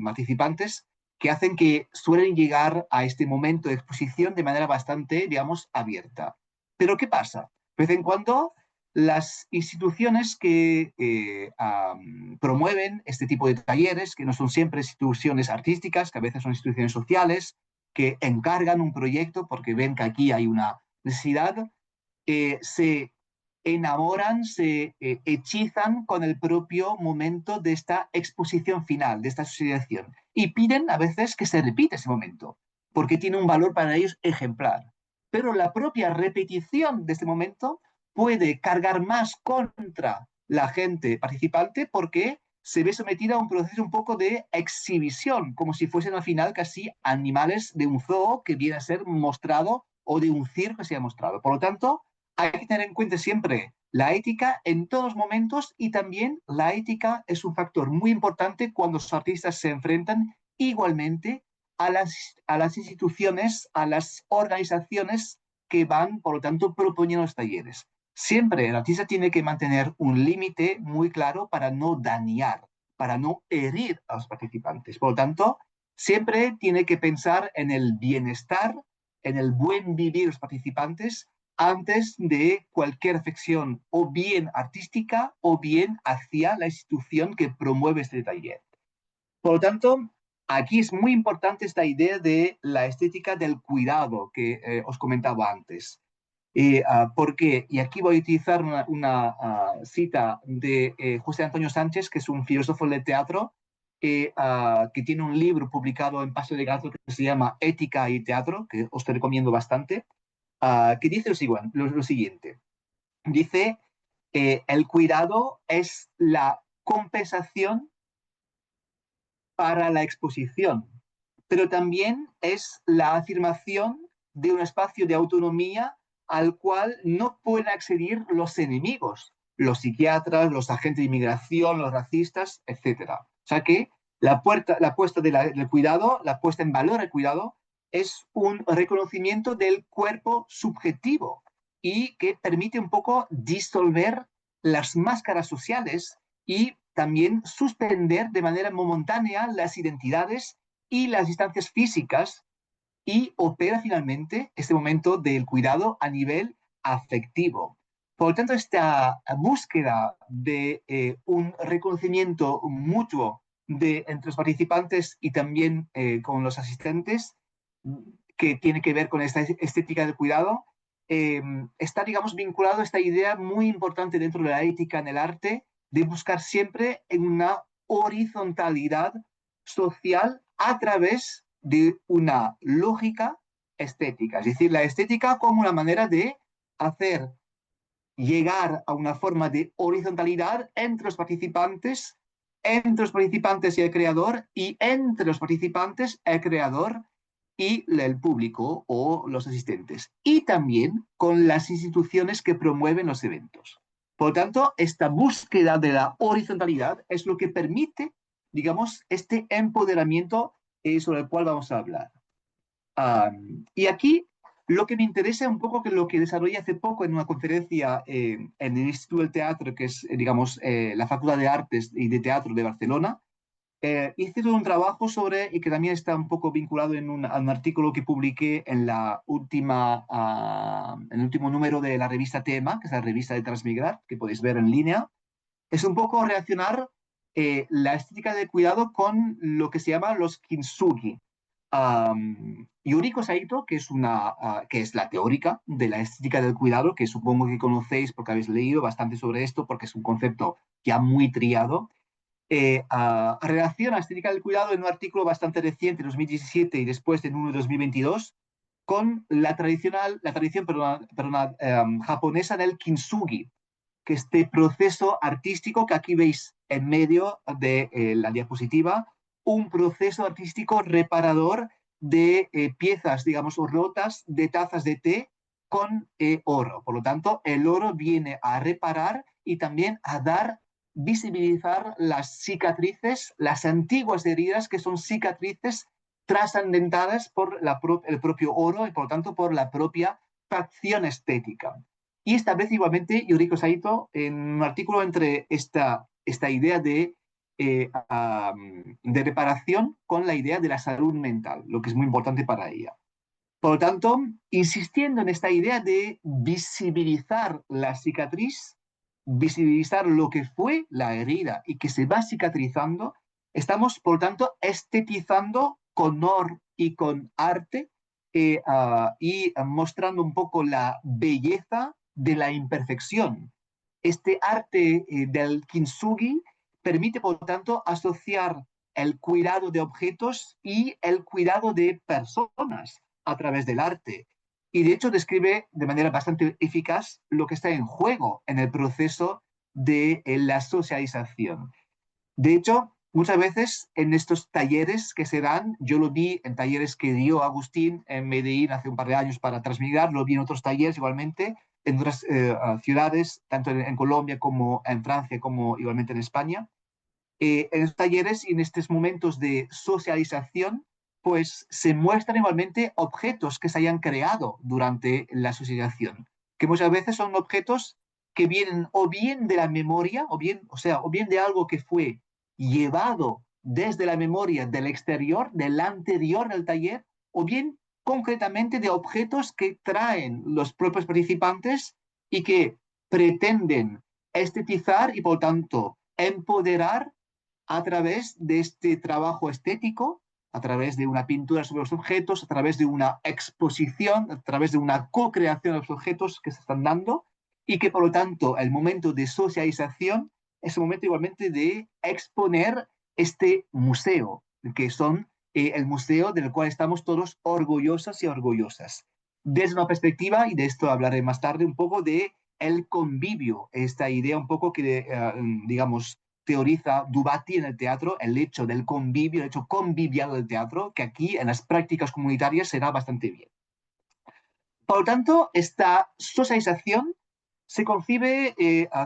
Speaker 2: participantes, que hacen que suelen llegar a este momento de exposición de manera bastante, digamos, abierta. Pero ¿qué pasa? De vez en cuando las instituciones que promueven este tipo de talleres, que no son siempre instituciones artísticas, que a veces son instituciones sociales, que encargan un proyecto porque ven que aquí hay una necesidad, se enamoran, se hechizan con el propio momento de esta exposición final, de esta asociación, y piden a veces que se repita ese momento, porque tiene un valor para ellos ejemplar. Pero la propia repetición de este momento puede cargar más contra la gente participante porque se ve sometida a un proceso un poco de exhibición, como si fuesen al final casi animales de un zoo que viene a ser mostrado o de un circo que se ha mostrado. Por lo tanto, hay que tener en cuenta siempre la ética en todos momentos y también la ética es un factor muy importante cuando los artistas se enfrentan igualmente a las instituciones, a las organizaciones que van, por lo tanto, proponiendo los talleres. Siempre el artista tiene que mantener un límite muy claro para no dañar, para no herir a los participantes. Por lo tanto, siempre tiene que pensar en el bienestar, en el buen vivir de los participantes antes de cualquier afección o bien artística o bien hacia la institución que promueve este taller. Por lo tanto, aquí es muy importante esta idea de la estética del cuidado que os comentaba antes. Porque, y aquí voy a utilizar una cita de José Antonio Sánchez, que es un filósofo del teatro, que tiene un libro publicado en Paso de Gato que se llama Ética y Teatro, que os te recomiendo bastante, que dice lo siguiente. Dice, el cuidado es la compensación para la exposición, pero también es la afirmación de un espacio de autonomía al cual no pueden acceder los enemigos, los psiquiatras, los agentes de inmigración, los racistas, etc. O sea que la puesta del cuidado, la puesta en valor del cuidado, es un reconocimiento del cuerpo subjetivo y que permite un poco disolver las máscaras sociales y también suspender de manera momentánea las identidades y las distancias físicas y opera finalmente este momento del cuidado a nivel afectivo. Por lo tanto, esta búsqueda de un reconocimiento mutuo entre los participantes y también con los asistentes, que tiene que ver con esta estética del cuidado, está, digamos, vinculado a esta idea muy importante dentro de la ética en el arte de buscar siempre en una horizontalidad social a través de una lógica estética. Es decir, la estética como una manera de hacer llegar a una forma de horizontalidad entre los participantes y el creador, y entre los participantes, el creador y el público o los asistentes, y también con las instituciones que promueven los eventos. Por lo tanto, esta búsqueda de la horizontalidad es lo que permite, digamos, este empoderamiento sobre el cual vamos a hablar. Y aquí lo que me interesa un poco que lo que desarrollé hace poco en una conferencia en el Instituto del Teatro, que es, digamos, la Facultad de Artes y de Teatro de Barcelona. Hice todo un trabajo sobre, y que también está un poco vinculado a un artículo que publiqué en en el último número de la revista Tema, que es la revista de Transmigrar, que podéis ver en línea. Es un poco relacionar la estética del cuidado con lo que se llama los kintsugi. Yuriko Saito, que es la teórica de la estética del cuidado, que supongo que conocéis porque habéis leído bastante sobre esto, porque es un concepto ya muy triado, relaciona la estética del cuidado en un artículo bastante reciente, 2017, y después en uno de 2022, con la tradición japonesa del kintsugi, que este proceso artístico que aquí veis en medio de la diapositiva, un proceso artístico reparador de piezas, digamos, rotas de tazas de té con oro. Por lo tanto, el oro viene a reparar y también a visibilizar las cicatrices, las antiguas heridas que son cicatrices trascendentadas por el propio oro y por lo tanto por la propia facción estética. Y establece igualmente Yuriko Saito en un artículo entre esta idea de reparación con la idea de la salud mental, lo que es muy importante para ella. Por lo tanto, insistiendo en esta idea de visibilizar la cicatriz, visibilizar lo que fue la herida y que se va cicatrizando, estamos, por lo tanto, estetizando con honor y con arte y mostrando un poco la belleza de la imperfección. Este arte del kintsugi permite, por lo tanto, asociar el cuidado de objetos y el cuidado de personas a través del arte. Y de hecho describe de manera bastante eficaz lo que está en juego en el proceso de la socialización. De hecho, muchas veces en estos talleres que se dan, yo lo vi en talleres que dio Agustín en Medellín hace un par de años para Transmigrar, lo vi en otros talleres igualmente, en otras ciudades, tanto en Colombia como en Francia, como igualmente en España. En estos talleres y en estos momentos de socialización, pues se muestran igualmente objetos que se hayan creado durante la socialización, que muchas veces son objetos que vienen o bien de la memoria, o bien de algo que fue llevado desde la memoria del exterior, del anterior al taller, o bien concretamente de objetos que traen los propios participantes y que pretenden estetizar y por tanto empoderar a través de este trabajo estético, a través de una pintura sobre los objetos, a través de una exposición, a través de una co-creación de los objetos que se están dando, y que por lo tanto el momento de socialización es el momento igualmente de exponer este museo, que son el museo del cual estamos todos orgullosos y orgullosas. Desde una perspectiva, y de esto hablaré más tarde, un poco de el convivio, esta idea un poco que, digamos, teoriza Dubati en el teatro, el hecho del convivio, el hecho convivial del teatro, que aquí en las prácticas comunitarias se da bastante bien. Por lo tanto, esta socialización se concibe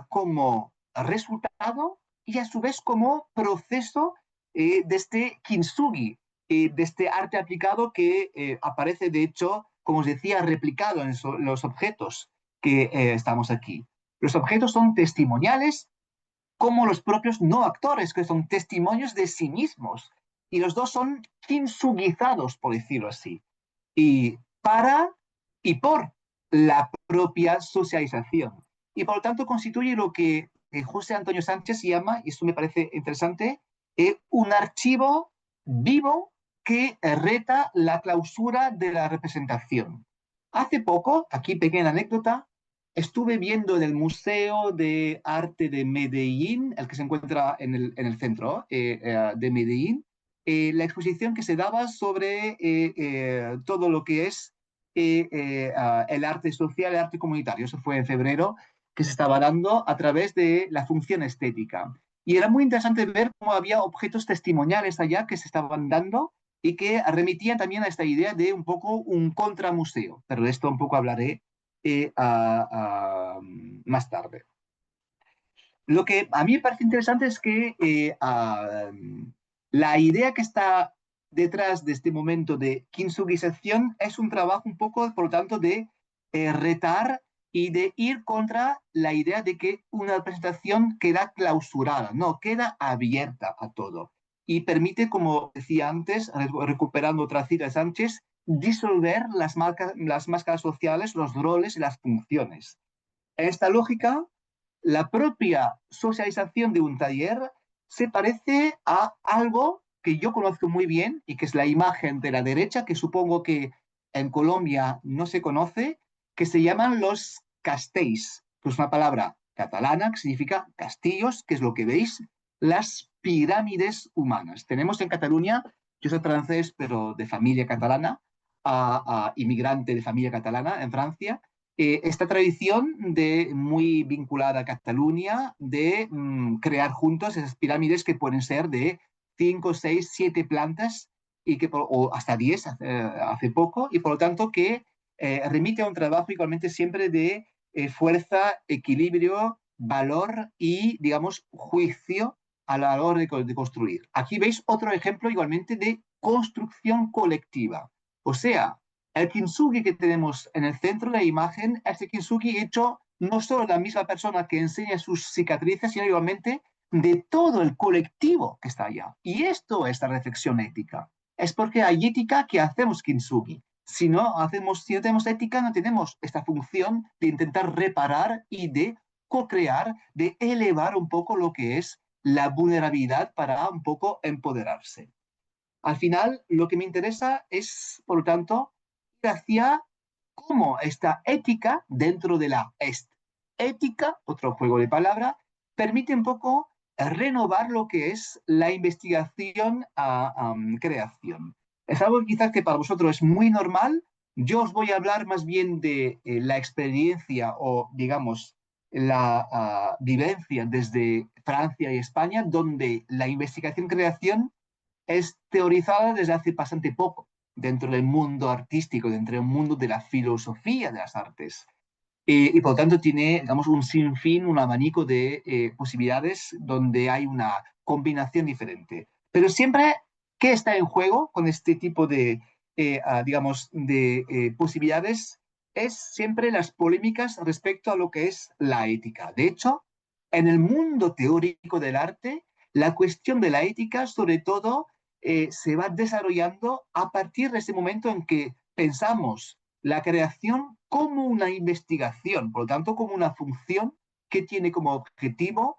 Speaker 2: como resultado y a su vez como proceso de este kintsugi, de este arte aplicado que aparece, de hecho, como os decía, replicado en los objetos que estamos aquí. Los objetos son testimoniales como los propios no actores, que son testimonios de sí mismos. Y los dos son kintsugizados, por decirlo así. Y para y por la propia socialización. Y por lo tanto constituye lo que José Antonio Sánchez llama, y esto me parece interesante, un archivo vivo que reta la clausura de la representación. Hace poco, aquí pequeña anécdota, estuve viendo en el Museo de Arte de Medellín, el que se encuentra en el centro de Medellín, la exposición que se daba sobre todo lo que es el arte social, el arte comunitario. Eso fue en febrero que se estaba dando a través de la función estética. Y era muy interesante ver cómo había objetos testimoniales allá que se estaban dando y que remitían también a esta idea de un poco un contramuseo. Pero de esto un poco hablaré más tarde. Lo que a mí me parece interesante es que la idea que está detrás de este momento de kintsugización es un trabajo un poco, por lo tanto, de retar y de ir contra la idea de que una presentación queda clausurada, no, queda abierta a todo. Y permite, como decía antes, recuperando otra cita de Sánchez, disolver las máscaras sociales, los roles y las funciones. En esta lógica, la propia socialización de un taller se parece a algo que yo conozco muy bien y que es la imagen de la derecha, que supongo que en Colombia no se conoce, que se llaman los castells, que es una palabra catalana que significa castillos, que es lo que veis, las pirámides humanas. Tenemos en Cataluña, yo soy francés, pero de familia catalana, inmigrante de familia catalana en Francia, esta tradición muy vinculada a Cataluña de crear juntos esas pirámides que pueden ser de 5, 6, 7 plantas y o hasta 10 hace poco, y por lo tanto que remite a un trabajo igualmente siempre de fuerza, equilibrio, valor y, digamos, juicio a la hora de construir. Aquí veis otro ejemplo igualmente de construcción colectiva. O sea, el kintsugi que tenemos en el centro de la imagen es el kintsugi hecho no solo de la misma persona que enseña sus cicatrices, sino igualmente de todo el colectivo que está allá. Y esto es la reflexión ética. Es porque hay ética que hacemos kintsugi. Si no tenemos ética, no tenemos esta función de intentar reparar y de co-crear, de elevar un poco lo que es la vulnerabilidad para un poco empoderarse. Al final, lo que me interesa es, por lo tanto, ir hacia cómo esta ética dentro de la ética, otro juego de palabra, permite un poco renovar lo que es la investigación a creación. Es algo quizás que para vosotros es muy normal. Yo os voy a hablar más bien de la experiencia o, digamos, la vivencia desde Francia y España, donde la investigación-creación es teorizada desde hace bastante poco dentro del mundo artístico, dentro del mundo de la filosofía de las artes. Y por lo tanto tiene, digamos, un sinfín, un abanico de posibilidades donde hay una combinación diferente. Pero siempre, ¿qué está en juego con este tipo de, digamos, de posibilidades? Es siempre las polémicas respecto a lo que es la ética. De hecho, en el mundo teórico del arte, la cuestión de la ética, sobre todo, se va desarrollando a partir de ese momento en que pensamos la creación como una investigación, por lo tanto, como una función que tiene como objetivo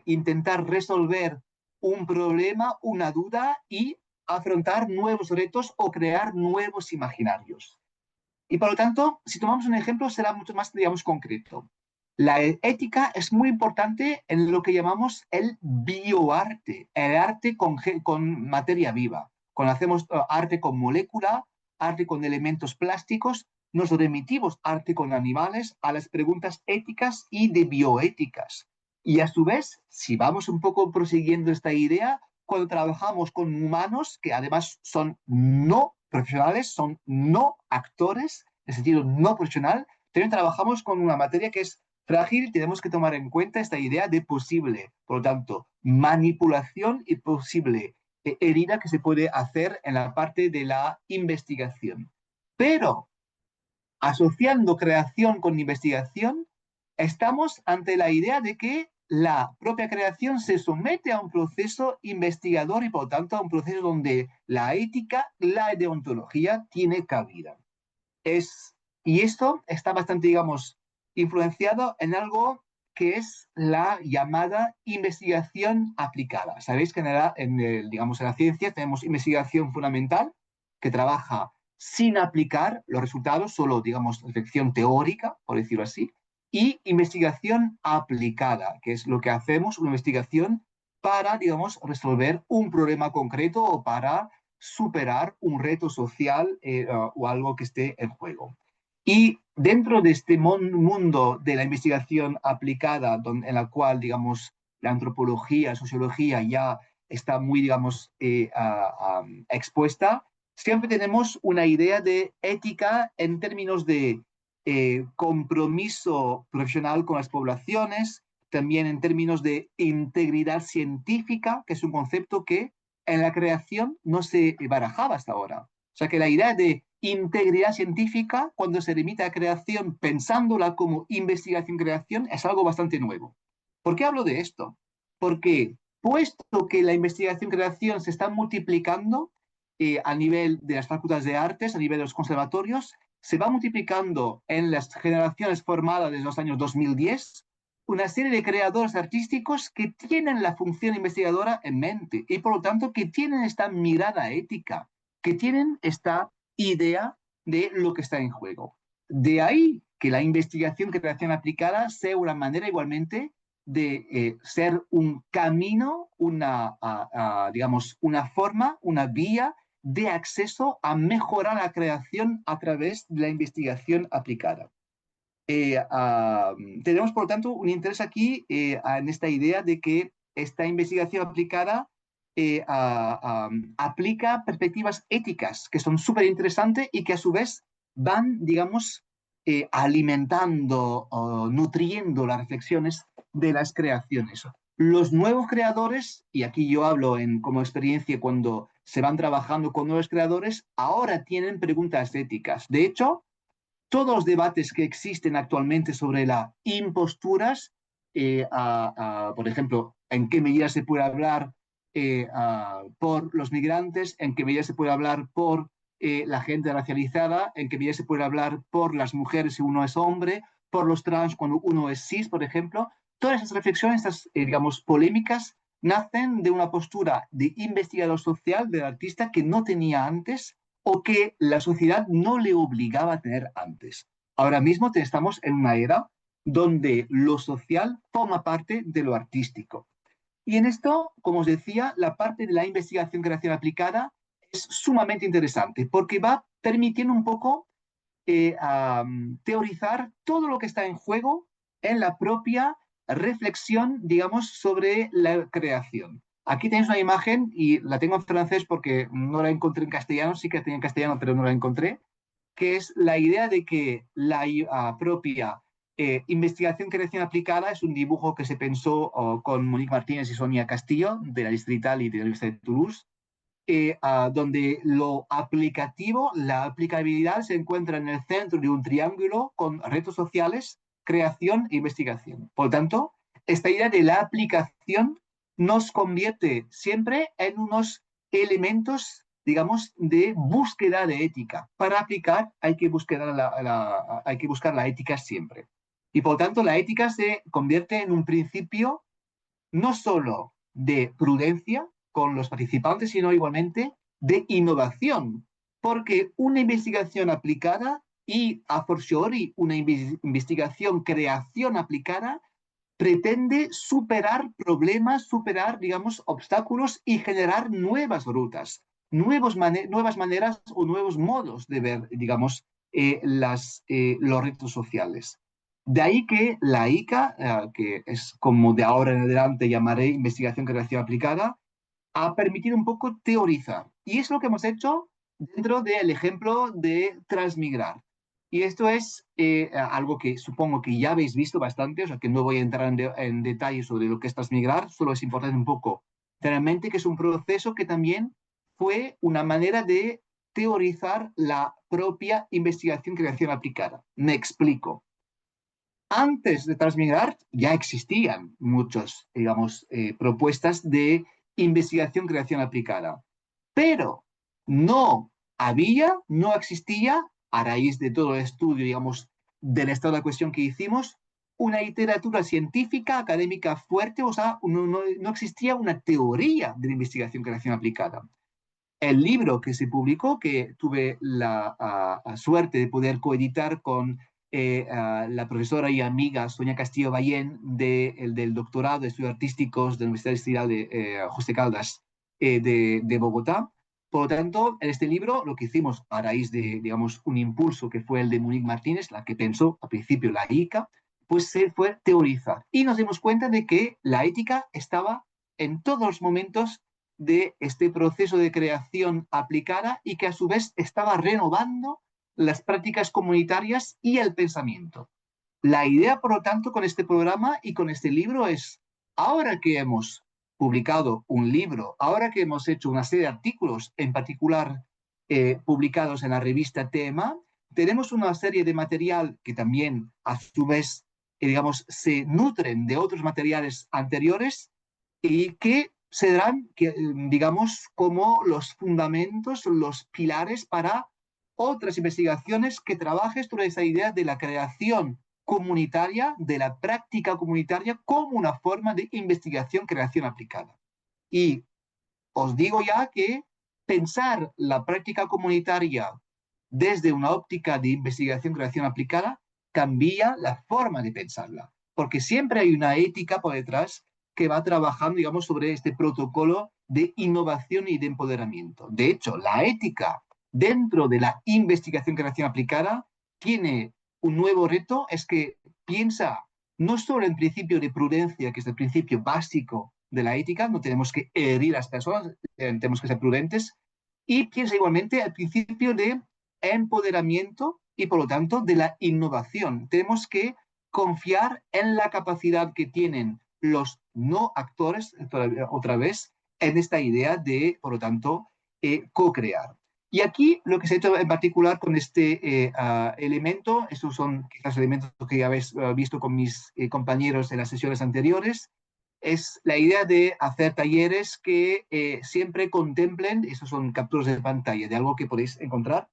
Speaker 2: intentar resolver un problema, una duda y afrontar nuevos retos o crear nuevos imaginarios. Y por lo tanto, si tomamos un ejemplo, será mucho más, digamos, concreto. La ética es muy importante en lo que llamamos el bioarte, el arte con materia viva. Cuando hacemos arte con molécula, arte con elementos plásticos, nos remitimos arte con animales a las preguntas éticas y de bioéticas. Y a su vez, si vamos un poco prosiguiendo esta idea, cuando trabajamos con humanos que además son no profesionales, son no actores, en sentido no profesional, también trabajamos con una materia que es frágil y tenemos que tomar en cuenta esta idea de posible, por lo tanto, manipulación y posible herida que se puede hacer en la parte de la investigación. Pero asociando creación con investigación, estamos ante la idea de que la propia creación se somete a un proceso investigador y por lo tanto a un proceso donde la ética, la deontología tiene cabida. Y esto está bastante, digamos, influenciado en algo que es la llamada investigación aplicada. Sabéis que digamos, en la ciencia tenemos investigación fundamental que trabaja sin aplicar los resultados, solo, digamos, reflexión teórica, por decirlo así, y investigación aplicada, que es lo que hacemos, una investigación para, digamos, resolver un problema concreto o para superar un reto social o algo que esté en juego. Y dentro de este mundo de la investigación aplicada, en la cual, digamos, la antropología, la sociología ya está muy, digamos, expuesta, siempre tenemos una idea de ética en términos de compromiso profesional con las poblaciones, también en términos de integridad científica, que es un concepto que en la creación no se barajaba hasta ahora. O sea que la idea de integridad científica, cuando se limita a creación pensándola como investigación-creación, es algo bastante nuevo. ¿Por qué hablo de esto? Porque puesto que la investigación-creación se está multiplicando a nivel de las facultades de artes, a nivel de los conservatorios, se va multiplicando en las generaciones formadas desde los años 2010 una serie de creadores artísticos que tienen la función investigadora en mente y por lo tanto que tienen esta mirada ética, que tienen esta idea de lo que está en juego. De ahí que la investigación-creación aplicada sea una manera igualmente de ser un camino, digamos, una forma, una vía de acceso a mejorar la creación a través de la investigación aplicada. Tenemos, por lo tanto, un interés aquí en esta idea de que esta investigación aplicada aplica perspectivas éticas que son súper interesantes y que a su vez van, digamos, alimentando o nutriendo las reflexiones de las creaciones. Los nuevos creadores, y aquí yo hablo como experiencia cuando se van trabajando con nuevos creadores, ahora tienen preguntas éticas. De hecho, todos los debates que existen actualmente sobre las imposturas, por ejemplo, en qué medida se puede hablar por los migrantes, en qué medida se puede hablar por la gente racializada, en qué medida se puede hablar por las mujeres si uno es hombre, por los trans cuando uno es cis, por ejemplo. Todas esas reflexiones, estas, digamos, polémicas, nacen de una postura de investigador social del artista que no tenía antes o que la sociedad no le obligaba a tener antes. Ahora mismo estamos en una era donde lo social forma parte de lo artístico. Y en esto, como os decía, la parte de la investigación-creación aplicada es sumamente interesante porque va permitiendo un poco teorizar todo lo que está en juego en la propia reflexión, digamos, sobre la creación. Aquí tenéis una imagen y la tengo en francés porque no la encontré en castellano, sí que la tenía en castellano, pero no la encontré, que es la idea de que la propia investigación-creación aplicada es un dibujo que se pensó con Monique Martínez y Sonia Castillo de la Distrital y de la Universidad de Toulouse, donde lo aplicativo, la aplicabilidad se encuentra en el centro de un triángulo con retos sociales, creación e investigación. Por lo tanto, esta idea de la aplicación nos convierte siempre en unos elementos, digamos, de búsqueda de ética. Para aplicar hay que buscar la ética siempre. Y por lo tanto, la ética se convierte en un principio no solo de prudencia con los participantes, sino igualmente de innovación, porque una investigación aplicada y a fortiori una investigación creación aplicada pretende superar problemas, superar, digamos, obstáculos y generar nuevas rutas, nuevas maneras o nuevos modos de ver, digamos, los retos sociales. De ahí que la ICA, que es como de ahora en adelante llamaré investigación creación aplicada, ha permitido un poco teorizar. Y es lo que hemos hecho dentro del ejemplo de transmigrar. Y esto es algo que supongo que ya habéis visto bastante, o sea que no voy a entrar en detalle sobre lo que es transmigrar, solo es importante un poco tener en mente que es un proceso que también fue una manera de teorizar la propia investigación-creación aplicada. Me explico. Antes de transmigrar ya existían muchas, digamos, propuestas de investigación-creación aplicada, pero no existía, a raíz de todo el estudio, digamos, del estado de la cuestión que hicimos, una literatura científica, académica fuerte, o sea, no existía una teoría de la investigación-creación aplicada. El libro que se publicó, que tuve la suerte de poder coeditar con la profesora y amiga Sonia Castillo Ballén del doctorado de estudios artísticos de la Universidad Distrital de José Caldas de Bogotá, Por lo tanto, en este libro lo que hicimos a raíz de, digamos, un impulso que fue el de Monique Martínez, la que pensó al principio la ICA, pues se fue teorizar. Y nos dimos cuenta de que la ética estaba en todos los momentos de este proceso de creación aplicada y que a su vez estaba renovando las prácticas comunitarias y el pensamiento. La idea, por lo tanto, con este programa y con este libro es, ahora que hemos publicado un libro, ahora que hemos hecho una serie de artículos, en particular publicados en la revista Tema, tenemos una serie de material que también, a su vez, digamos, se nutren de otros materiales anteriores y que serán, digamos, como los fundamentos, los pilares para otras investigaciones que trabajen sobre esa idea de la creación comunitaria, de la práctica comunitaria como una forma de investigación, creación aplicada. Y os digo ya que pensar la práctica comunitaria desde una óptica de investigación, creación aplicada, cambia la forma de pensarla, porque siempre hay una ética por detrás que va trabajando, digamos, sobre este protocolo de innovación y de empoderamiento. De hecho, la ética dentro de la investigación, creación aplicada tiene un nuevo reto, es que piensa no solo en principio de prudencia, que es el principio básico de la ética, no tenemos que herir a las personas, tenemos que ser prudentes, y piensa igualmente el principio de empoderamiento y por lo tanto de la innovación. Tenemos que confiar en la capacidad que tienen los no actores, otra vez, en esta idea de, por lo tanto, co-crear. Y aquí lo que se ha hecho en particular con este elemento, estos son quizás elementos que ya habéis visto con mis compañeros en las sesiones anteriores, es la idea de hacer talleres que siempre contemplen, estos son capturas de pantalla de algo que podéis encontrar,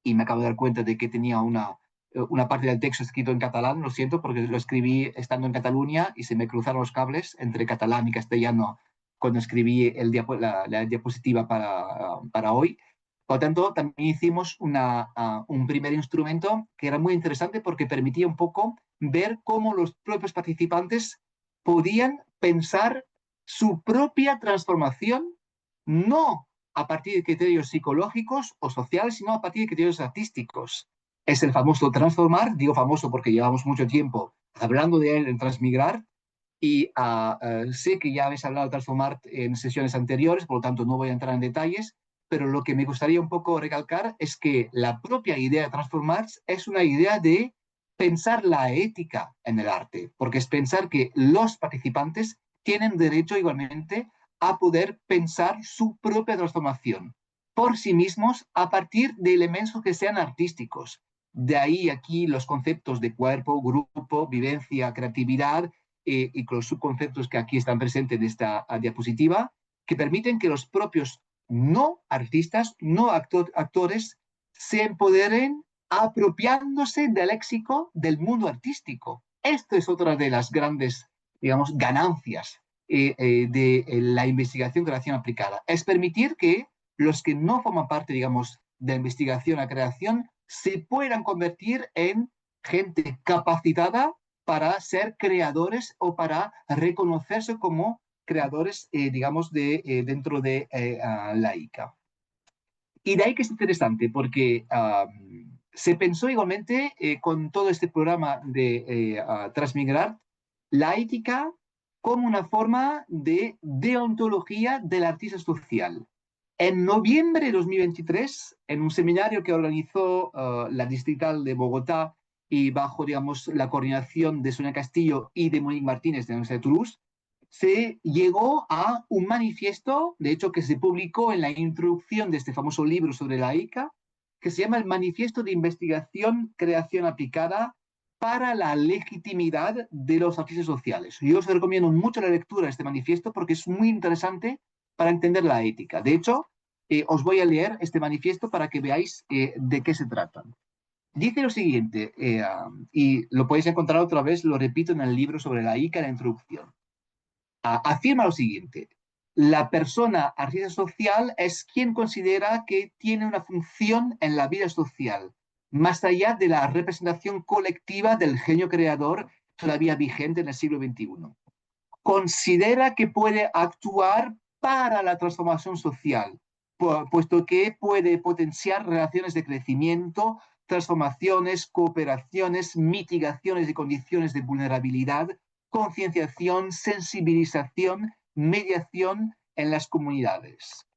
Speaker 2: y me acabo de dar cuenta de que tenía una parte del texto escrito en catalán, lo siento, porque lo escribí estando en Cataluña y se me cruzaron los cables entre catalán y castellano cuando escribí la diapositiva para hoy. Por lo tanto, también hicimos un primer instrumento que era muy interesante porque permitía un poco ver cómo los propios participantes podían pensar su propia transformación, no a partir de criterios psicológicos o sociales, sino a partir de criterios artísticos. Es el famoso transformar, digo famoso porque llevamos mucho tiempo hablando de él en Transmigrar, y sé que ya habéis hablado de transformar en sesiones anteriores, por lo tanto no voy a entrar en detalles, pero lo que me gustaría un poco recalcar es que la propia idea de transformar es una idea de pensar la ética en el arte, porque es pensar que los participantes tienen derecho igualmente a poder pensar su propia transformación por sí mismos a partir de elementos que sean artísticos. De ahí aquí los conceptos de cuerpo, grupo, vivencia, creatividad y con los subconceptos que aquí están presentes en esta diapositiva, que permiten que los propios no artistas, no actores, se empoderen apropiándose del léxico del mundo artístico. Esto es otra de las grandes, digamos, ganancias de la investigación creación aplicada. Es permitir que los que no forman parte, digamos, de la investigación a creación se puedan convertir en gente capacitada para ser creadores o para reconocerse como creadores, digamos, dentro de la ICA. Y de ahí que es interesante, porque se pensó igualmente con todo este programa de Transmigrar, la ética como una forma de deontología del artista social. En noviembre de 2023, en un seminario que organizó la Distrital de Bogotá y bajo, digamos, la coordinación de Sonia Castillo y de Monique Martínez de la Universidad de Toulouse, se llegó a un manifiesto, de hecho, que se publicó en la introducción de este famoso libro sobre la ICA, que se llama el Manifiesto de Investigación, Creación Aplicada para la Legitimidad de los Artistas Sociales. Yo os recomiendo mucho la lectura de este manifiesto porque es muy interesante para entender la ética. De hecho, os voy a leer este manifiesto para que veáis de qué se trata. Dice lo siguiente, y lo podéis encontrar otra vez, lo repito en el libro sobre la ICA, en la introducción. Afirma lo siguiente: la persona artista social es quien considera que tiene una función en la vida social, más allá de la representación colectiva del genio creador todavía vigente en el siglo XXI. Considera que puede actuar para la transformación social, puesto que puede potenciar relaciones de crecimiento, transformaciones, cooperaciones, mitigaciones de condiciones de vulnerabilidad, concienciación, sensibilización, mediación en las comunidades.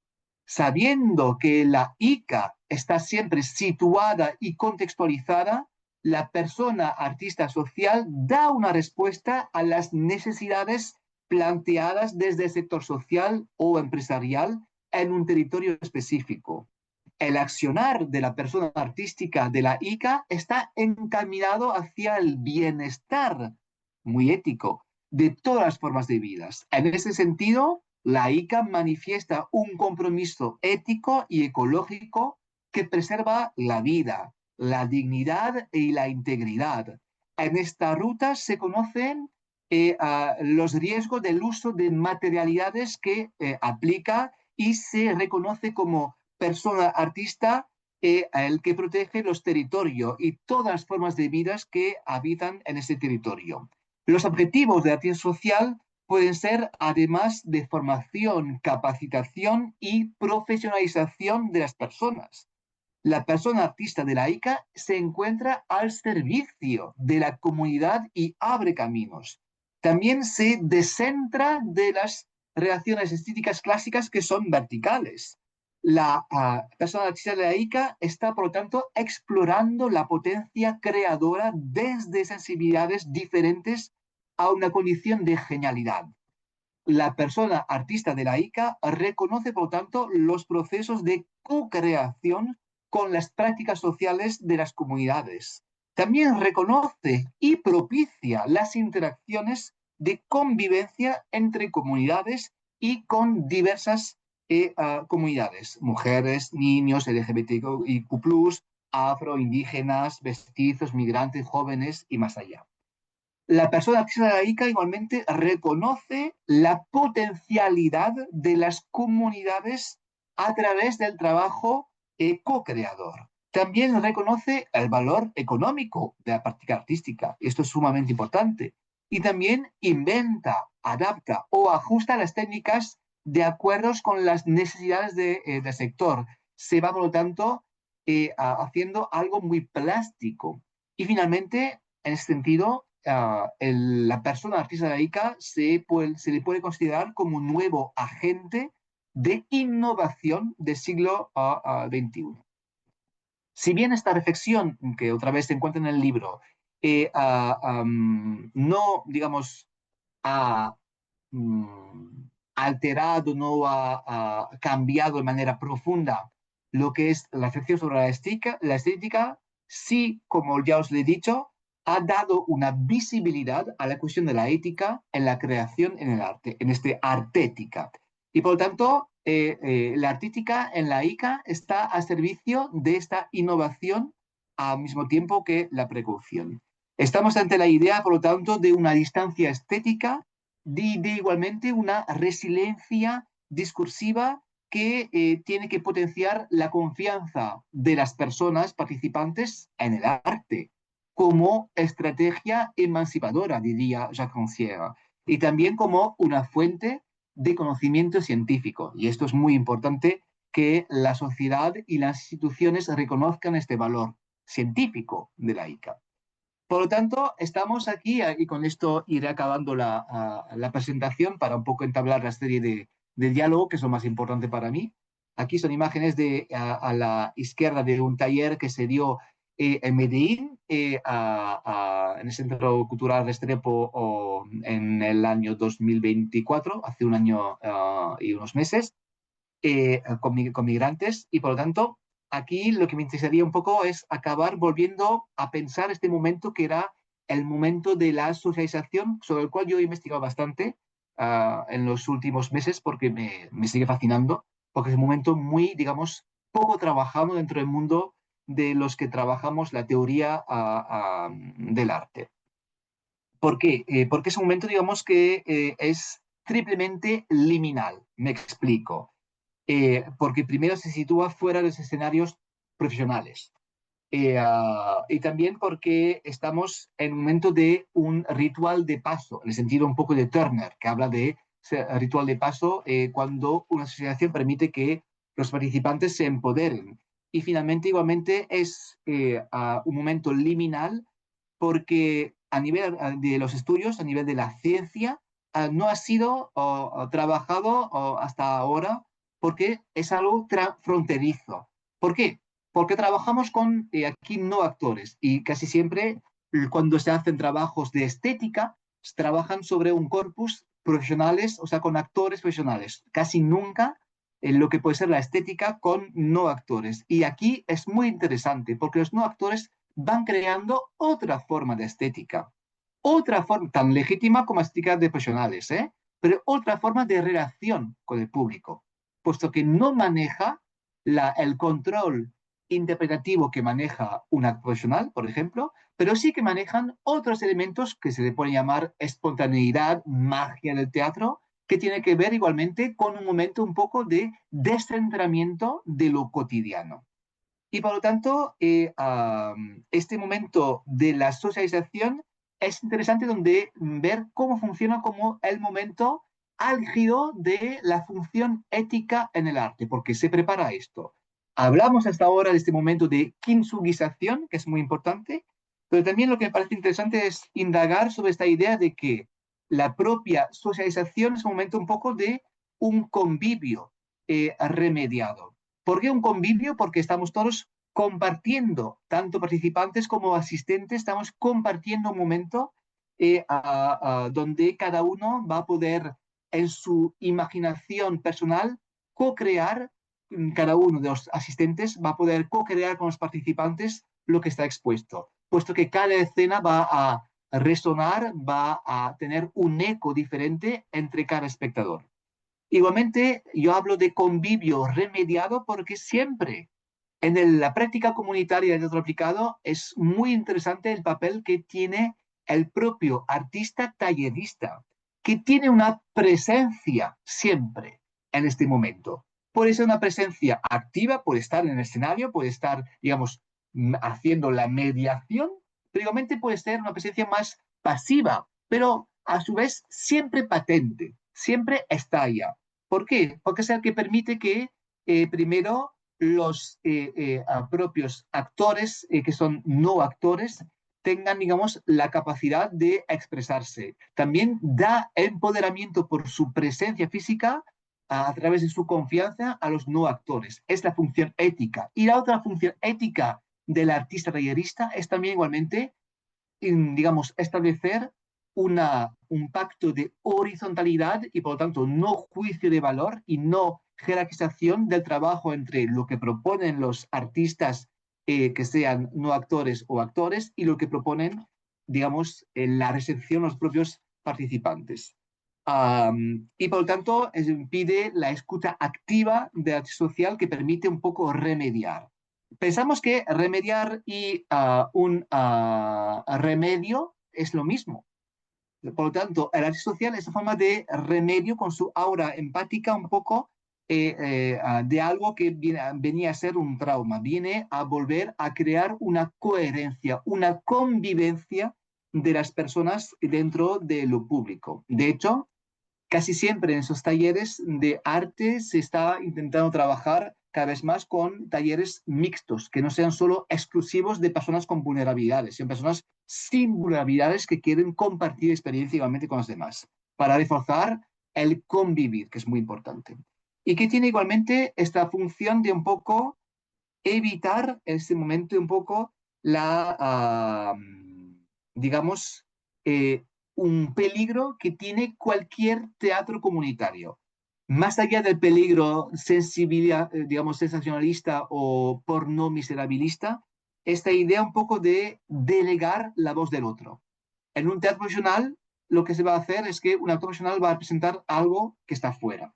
Speaker 2: Sabiendo que la ICA está siempre situada y contextualizada, la persona artista social da una respuesta a las necesidades planteadas desde el sector social o empresarial en un territorio específico. El accionar de la persona artística de la ICA está encaminado hacia el bienestar muy ético de todas las formas de vida. En ese sentido, la ICA manifiesta un compromiso ético y ecológico que preserva la vida, la dignidad y la integridad. En esta ruta se conocen los riesgos del uso de materialidades que aplica y se reconoce como persona artista el que protege los territorios y todas las formas de vidas que habitan en ese territorio. Los objetivos de la acción social pueden ser, además de formación, capacitación y profesionalización de las personas. La persona artista de la ICA se encuentra al servicio de la comunidad y abre caminos. También se descentra de las relaciones estéticas clásicas que son verticales. La persona artista de la ICA está, por lo tanto, explorando la potencia creadora desde sensibilidades diferentes a una condición de genialidad. La persona artista de la ICA reconoce, por lo tanto, los procesos de co-creación con las prácticas sociales de las comunidades. También reconoce y propicia las interacciones de convivencia entre comunidades y con diversas comunidades, mujeres, niños, LGBTIQ+, afro, indígenas, mestizos, migrantes, jóvenes y más allá. La persona artista de la ICA igualmente reconoce la potencialidad de las comunidades a través del trabajo co-creador. También reconoce el valor económico de la práctica artística. Esto es sumamente importante. Y también inventa, adapta o ajusta las técnicas de acuerdo con las necesidades del sector. Se va, por lo tanto, haciendo algo muy plástico. Y finalmente, en ese sentido, la persona artista de la ICA se le puede considerar como un nuevo agente de innovación del siglo XXI. Si bien esta reflexión, que otra vez se encuentra en el libro, no, digamos, ha alterado, no ha cambiado de manera profunda lo que es la reflexión sobre la estética, sí, como ya os le he dicho, ha dado una visibilidad a la cuestión de la ética en la creación en el arte, en este artética. Y por lo tanto, la artística en la ICA está a servicio de esta innovación al mismo tiempo que la precaución. Estamos ante la idea, por lo tanto, de una distancia estética, de igualmente una resiliencia discursiva que tiene que potenciar la confianza de las personas participantes en el arte como estrategia emancipadora, diría Jacques Rancière, y también como una fuente de conocimiento científico. Y esto es muy importante, que la sociedad y las instituciones reconozcan este valor científico de la ICA. Por lo tanto, estamos aquí, y con esto iré acabando la presentación para un poco entablar la serie de diálogo, que es lo más importante para mí. Aquí son imágenes a la izquierda de un taller que se dio en Medellín, en el Centro Cultural Restrepo, en el año 2024, hace un año y unos meses, con migrantes, y por lo tanto aquí lo que me interesaría un poco es acabar volviendo a pensar este momento que era el momento de la socialización, sobre el cual yo he investigado bastante en los últimos meses porque me sigue fascinando, porque es un momento muy, digamos, poco trabajado dentro del mundo de los que trabajamos la teoría del arte. ¿Por qué? Porque es un momento, digamos, que es triplemente liminal. Me explico. Porque primero se sitúa fuera de los escenarios profesionales. Y también porque estamos en un momento de un ritual de paso, en el sentido un poco de Turner, que habla de ese ritual de paso cuando una asociación permite que los participantes se empoderen. Y finalmente, igualmente, es un momento liminal porque a nivel de los estudios, a nivel de la ciencia, no ha sido trabajado hasta ahora porque es algo fronterizo. ¿Por qué? Porque trabajamos con aquí no actores y casi siempre cuando se hacen trabajos de estética, se trabajan sobre un corpus profesionales, o sea, con actores profesionales. Casi nunca en lo que puede ser la estética con no actores. Y aquí es muy interesante porque los no actores van creando otra forma de estética, otra forma tan legítima como estética de profesionales, pero otra forma de relación con el público, puesto que no maneja el control interpretativo que maneja un actor profesional, por ejemplo, pero sí que manejan otros elementos que se le pueden llamar espontaneidad, magia del teatro, que tiene que ver igualmente con un momento un poco de descentramiento de lo cotidiano. Y por lo tanto, este momento de la socialización es interesante donde ver cómo funciona como el momento álgido de la función ética en el arte, porque se prepara esto. Hablamos hasta ahora de este momento de kintsugización, que es muy importante, pero también lo que me parece interesante es indagar sobre esta idea de que la propia socialización es un momento un poco de un convivio remediado. ¿Por qué un convivio? Porque estamos todos compartiendo, tanto participantes como asistentes, estamos compartiendo un momento donde cada uno va a poder en su imaginación personal co-crear, cada uno de los asistentes va a poder co-crear con los participantes lo que está expuesto, puesto que cada escena va a resonar, va a tener un eco diferente entre cada espectador. Igualmente, yo hablo de convivio remediado porque siempre la práctica comunitaria de teatro aplicado es muy interesante el papel que tiene el propio artista tallerista, que tiene una presencia siempre en este momento. Puede ser una presencia activa, puede estar en el escenario, puede estar, digamos, haciendo la mediación, pero igualmente puede ser una presencia más pasiva, pero a su vez siempre patente, siempre está allá. ¿Por qué? Porque es el que permite que primero los propios actores, que son no actores, tengan, digamos, la capacidad de expresarse. También da empoderamiento por su presencia física a través de su confianza a los no actores. Es la función ética. Y la otra función ética del artista tallerista es también igualmente, digamos, establecer un pacto de horizontalidad y por lo tanto no juicio de valor y no jerarquización del trabajo entre lo que proponen los artistas que sean no actores o actores y lo que proponen, digamos, en la recepción los propios participantes. Y por lo tanto pide la escucha activa de la social que permite un poco remediar. Pensamos que remediar y un remedio es lo mismo. Por lo tanto, el arte social es una forma de remedio con su aura empática un poco de algo que venía a ser un trauma. Viene a volver a crear una coherencia, una convivencia de las personas dentro de lo público. De hecho, casi siempre en esos talleres de arte se está intentando trabajar cada vez más con talleres mixtos, que no sean solo exclusivos de personas con vulnerabilidades, sino personas sin vulnerabilidades que quieren compartir experiencia igualmente con los demás, para reforzar el convivir, que es muy importante. Y que tiene igualmente esta función de un poco evitar en este momento un poco digamos, un peligro que tiene cualquier teatro comunitario. Más allá del peligro digamos, sensacionalista o porno miserabilista, esta idea un poco de delegar la voz del otro. En un teatro profesional, lo que se va a hacer es que un actor profesional va a presentar algo que está fuera.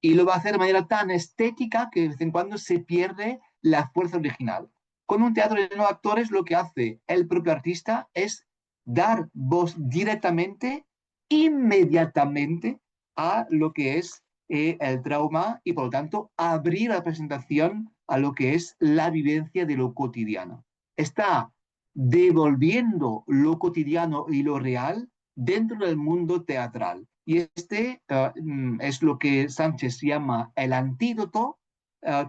Speaker 2: Y lo va a hacer de manera tan estética que de vez en cuando se pierde la fuerza original. Con un teatro de no actores, lo que hace el propio artista es dar voz directamente, inmediatamente, a lo que es el trauma y, por lo tanto, abrir la presentación a lo que es la vivencia de lo cotidiano. Está devolviendo lo cotidiano y lo real dentro del mundo teatral. Y este es lo que Sánchez llama el antídoto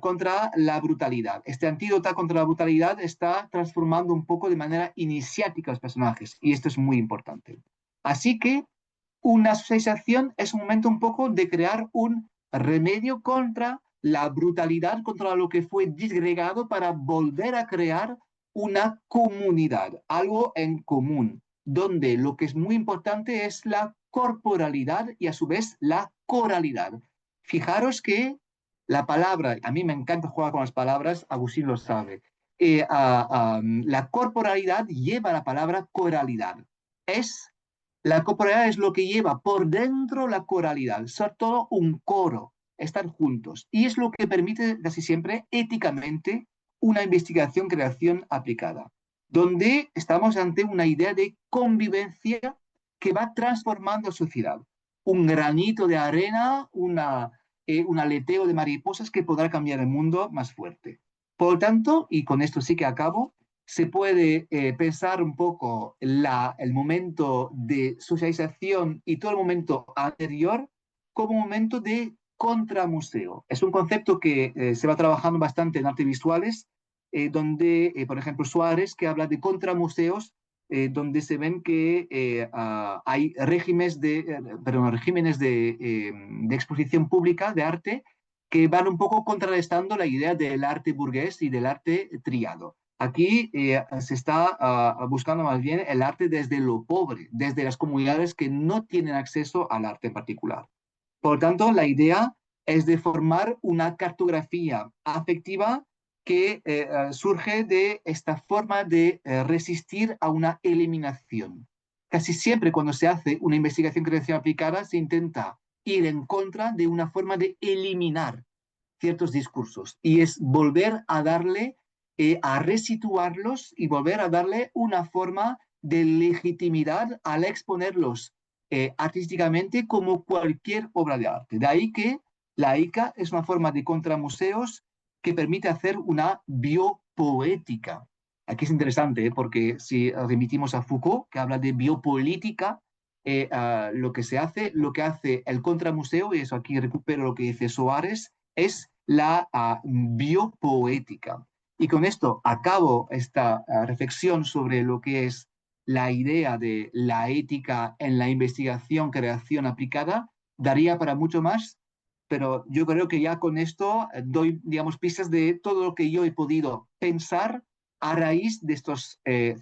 Speaker 2: contra la brutalidad. Este antídoto contra la brutalidad está transformando un poco de manera iniciática a los personajes y esto es muy importante. Así que una asociación es un momento un poco de crear un remedio contra la brutalidad, contra lo que fue disgregado para volver a crear una comunidad, algo en común, donde lo que es muy importante es la corporalidad y a su vez la coralidad. Fijaros que la palabra, a mí me encanta jugar con las palabras, Agustín lo sabe, la corporalidad lleva la palabra coralidad. La corporalidad es lo que lleva por dentro la coralidad, ser todo un coro, estar juntos. Y es lo que permite casi siempre éticamente una investigación-creación aplicada, donde estamos ante una idea de convivencia que va transformando la sociedad. Un granito de arena, un aleteo de mariposas que podrá cambiar el mundo más fuerte. Por lo tanto, y con esto sí que acabo, se puede pensar un poco el momento de socialización y todo el momento anterior como un momento de contramuseo. Es un concepto que se va trabajando bastante en artes visuales, donde, por ejemplo, Suárez, que habla de contramuseos, donde se ven que hay regímenes de exposición pública de arte que van un poco contrarrestando la idea del arte burgués y del arte triado. Aquí se está buscando más bien el arte desde lo pobre, desde las comunidades que no tienen acceso al arte en particular. Por lo tanto, la idea es de formar una cartografía afectiva que surge de esta forma de resistir a una eliminación. Casi siempre cuando se hace una investigación creación aplicada se intenta ir en contra de una forma de eliminar ciertos discursos y es volver a darle, a resituarlos y volver a darle una forma de legitimidad al exponerlos artísticamente como cualquier obra de arte. De ahí que la ICA es una forma de contramuseos que permite hacer una biopoética. Aquí es interesante, porque si remitimos a Foucault, que habla de biopolítica, lo que hace el contramuseo, y eso aquí recupero lo que dice Soares, es la biopoética. Y con esto acabo esta reflexión sobre lo que es la idea de la ética en la investigación, creación aplicada. Daría para mucho más, pero yo creo que ya con esto doy, digamos, pistas de todo lo que yo he podido pensar a raíz de estos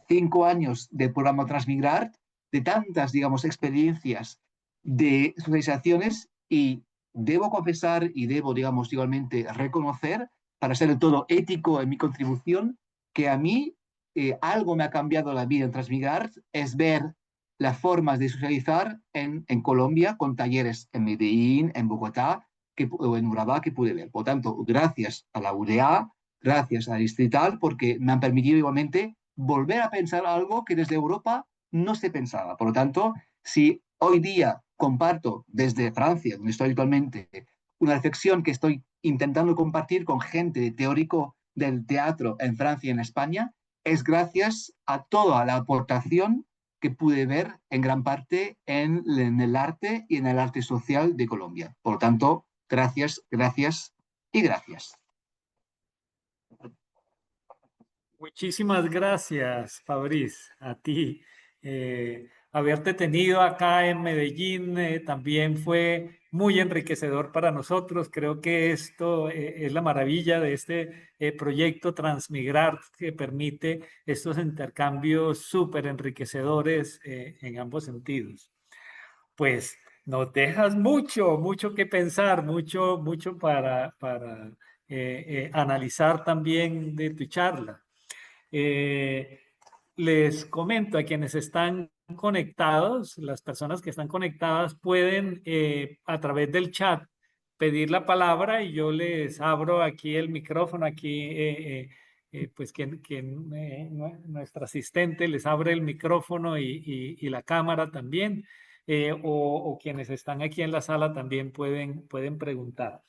Speaker 2: 5 años de programa Transmigrar, de tantas, digamos, experiencias de socializaciones y debo confesar y debo, digamos, igualmente reconocer, para ser del todo ético en mi contribución, que a mí algo me ha cambiado la vida en Transmigrar, es ver las formas de socializar en Colombia con talleres en Medellín, en Bogotá o en Urabá que pude ver. Por tanto, gracias a la UDA, gracias a Distrital, porque me han permitido igualmente volver a pensar algo que desde Europa no se pensaba. Por lo tanto, si hoy día comparto desde Francia, donde estoy actualmente, una reflexión que estoy intentando compartir con gente teórico del teatro en Francia y en España, es gracias a toda la aportación que pude ver en gran parte en el arte y en el arte social de Colombia. Por lo tanto, gracias, gracias y gracias.
Speaker 1: Muchísimas gracias, Fabriz, a ti. Haberte tenido acá en Medellín también fue muy enriquecedor para nosotros. Creo que esto es la maravilla de este proyecto Transmigrar que permite estos intercambios súper enriquecedores en ambos sentidos. Pues nos dejas mucho, mucho que pensar, mucho, mucho para analizar también de tu charla. Eh, Les comento a quienes están conectados, las personas que están conectadas pueden a través del chat pedir la palabra y yo les abro aquí el micrófono, aquí pues nuestra asistente les abre el micrófono y la cámara también, o quienes están aquí en la sala también pueden preguntar.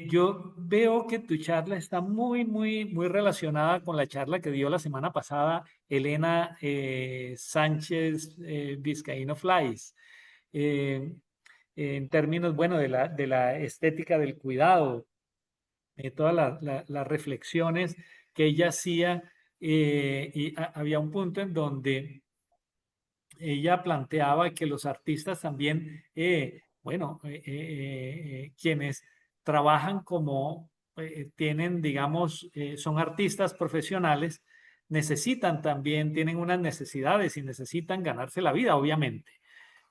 Speaker 1: Yo veo que tu charla está muy, muy, muy relacionada con la charla que dio la semana pasada Elena Sánchez Vizcaíno Flies, en términos, bueno, de la estética del cuidado. todas las reflexiones que ella hacía, y había un punto en donde ella planteaba que los artistas también, quienes trabajan como, tienen, digamos, son artistas profesionales, necesitan también, tienen unas necesidades y necesitan ganarse la vida, obviamente.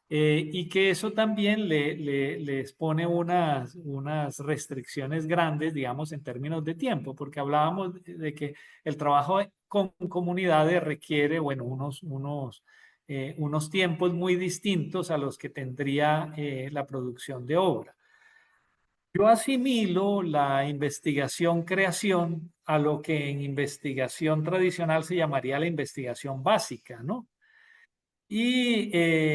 Speaker 1: Y que eso también les pone unas restricciones grandes, digamos, en términos de tiempo, porque hablábamos de que el trabajo con comunidades requiere, bueno, unos tiempos muy distintos a los que tendría la producción de obra. Yo asimilo la investigación-creación a lo que en investigación tradicional se llamaría la investigación básica, ¿no? Y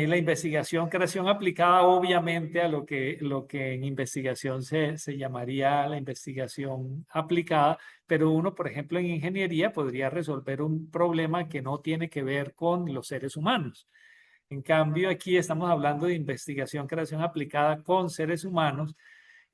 Speaker 1: la investigación, creación aplicada obviamente a lo que en investigación se llamaría la investigación aplicada, pero uno, por ejemplo, en ingeniería podría resolver un problema que no tiene que ver con los seres humanos. En cambio, aquí estamos hablando de investigación, creación aplicada con seres humanos,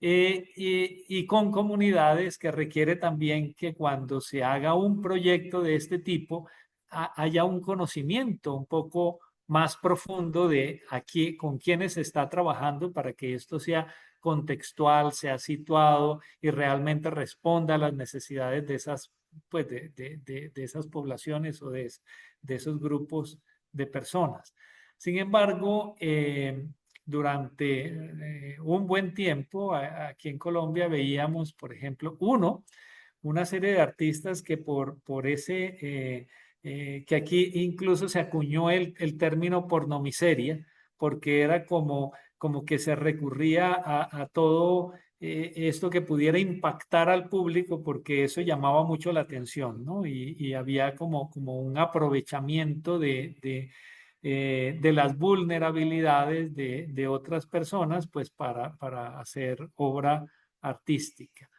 Speaker 1: y con comunidades, que requiere también que cuando se haga un proyecto de este tipo haya un conocimiento un poco más profundo de aquí con quiénes se está trabajando, para que esto sea contextual, sea situado y realmente responda a las necesidades de esas, pues de esas poblaciones o de esos grupos de personas. Sin embargo, durante un buen tiempo aquí en Colombia veíamos, por ejemplo, una serie de artistas que por ese, que aquí incluso se acuñó el término pornomiseria, porque era como que se recurría a todo esto que pudiera impactar al público, porque eso llamaba mucho la atención, ¿no? Y había como un aprovechamiento de las vulnerabilidades de otras personas, pues para hacer obra artística.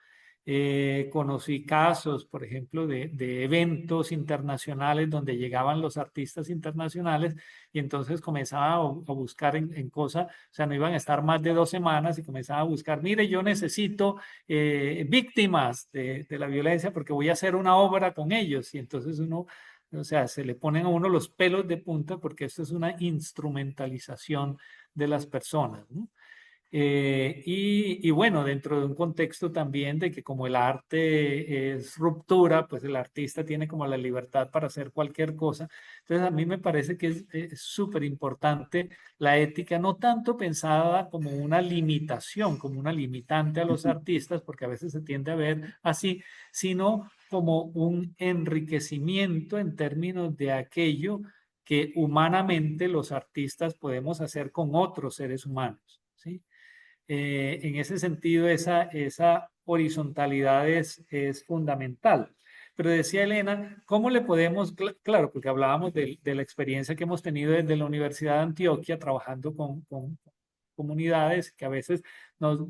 Speaker 1: Conocí casos, por ejemplo, de eventos internacionales donde llegaban los artistas internacionales y entonces comenzaba a buscar en cosas, o sea, no iban a estar más de 2 semanas y comenzaba a buscar, mire, yo necesito víctimas de la violencia porque voy a hacer una obra con ellos. Y entonces uno, o sea, se le ponen a uno los pelos de punta, porque esto es una instrumentalización de las personas, ¿no? Y bueno, dentro de un contexto también de que como el arte es ruptura, pues el artista tiene como la libertad para hacer cualquier cosa. Entonces a mí me parece que es súper importante la ética, no tanto pensada como una limitación, como una limitante a los artistas, porque a veces se tiende a ver así, sino como un enriquecimiento en términos de aquello que humanamente los artistas podemos hacer con otros seres humanos, ¿sí? En ese sentido, esa horizontalidad es fundamental. Pero decía Elena, ¿cómo le podemos, claro, porque hablábamos de la experiencia que hemos tenido desde la Universidad de Antioquia trabajando con comunidades, que a veces nos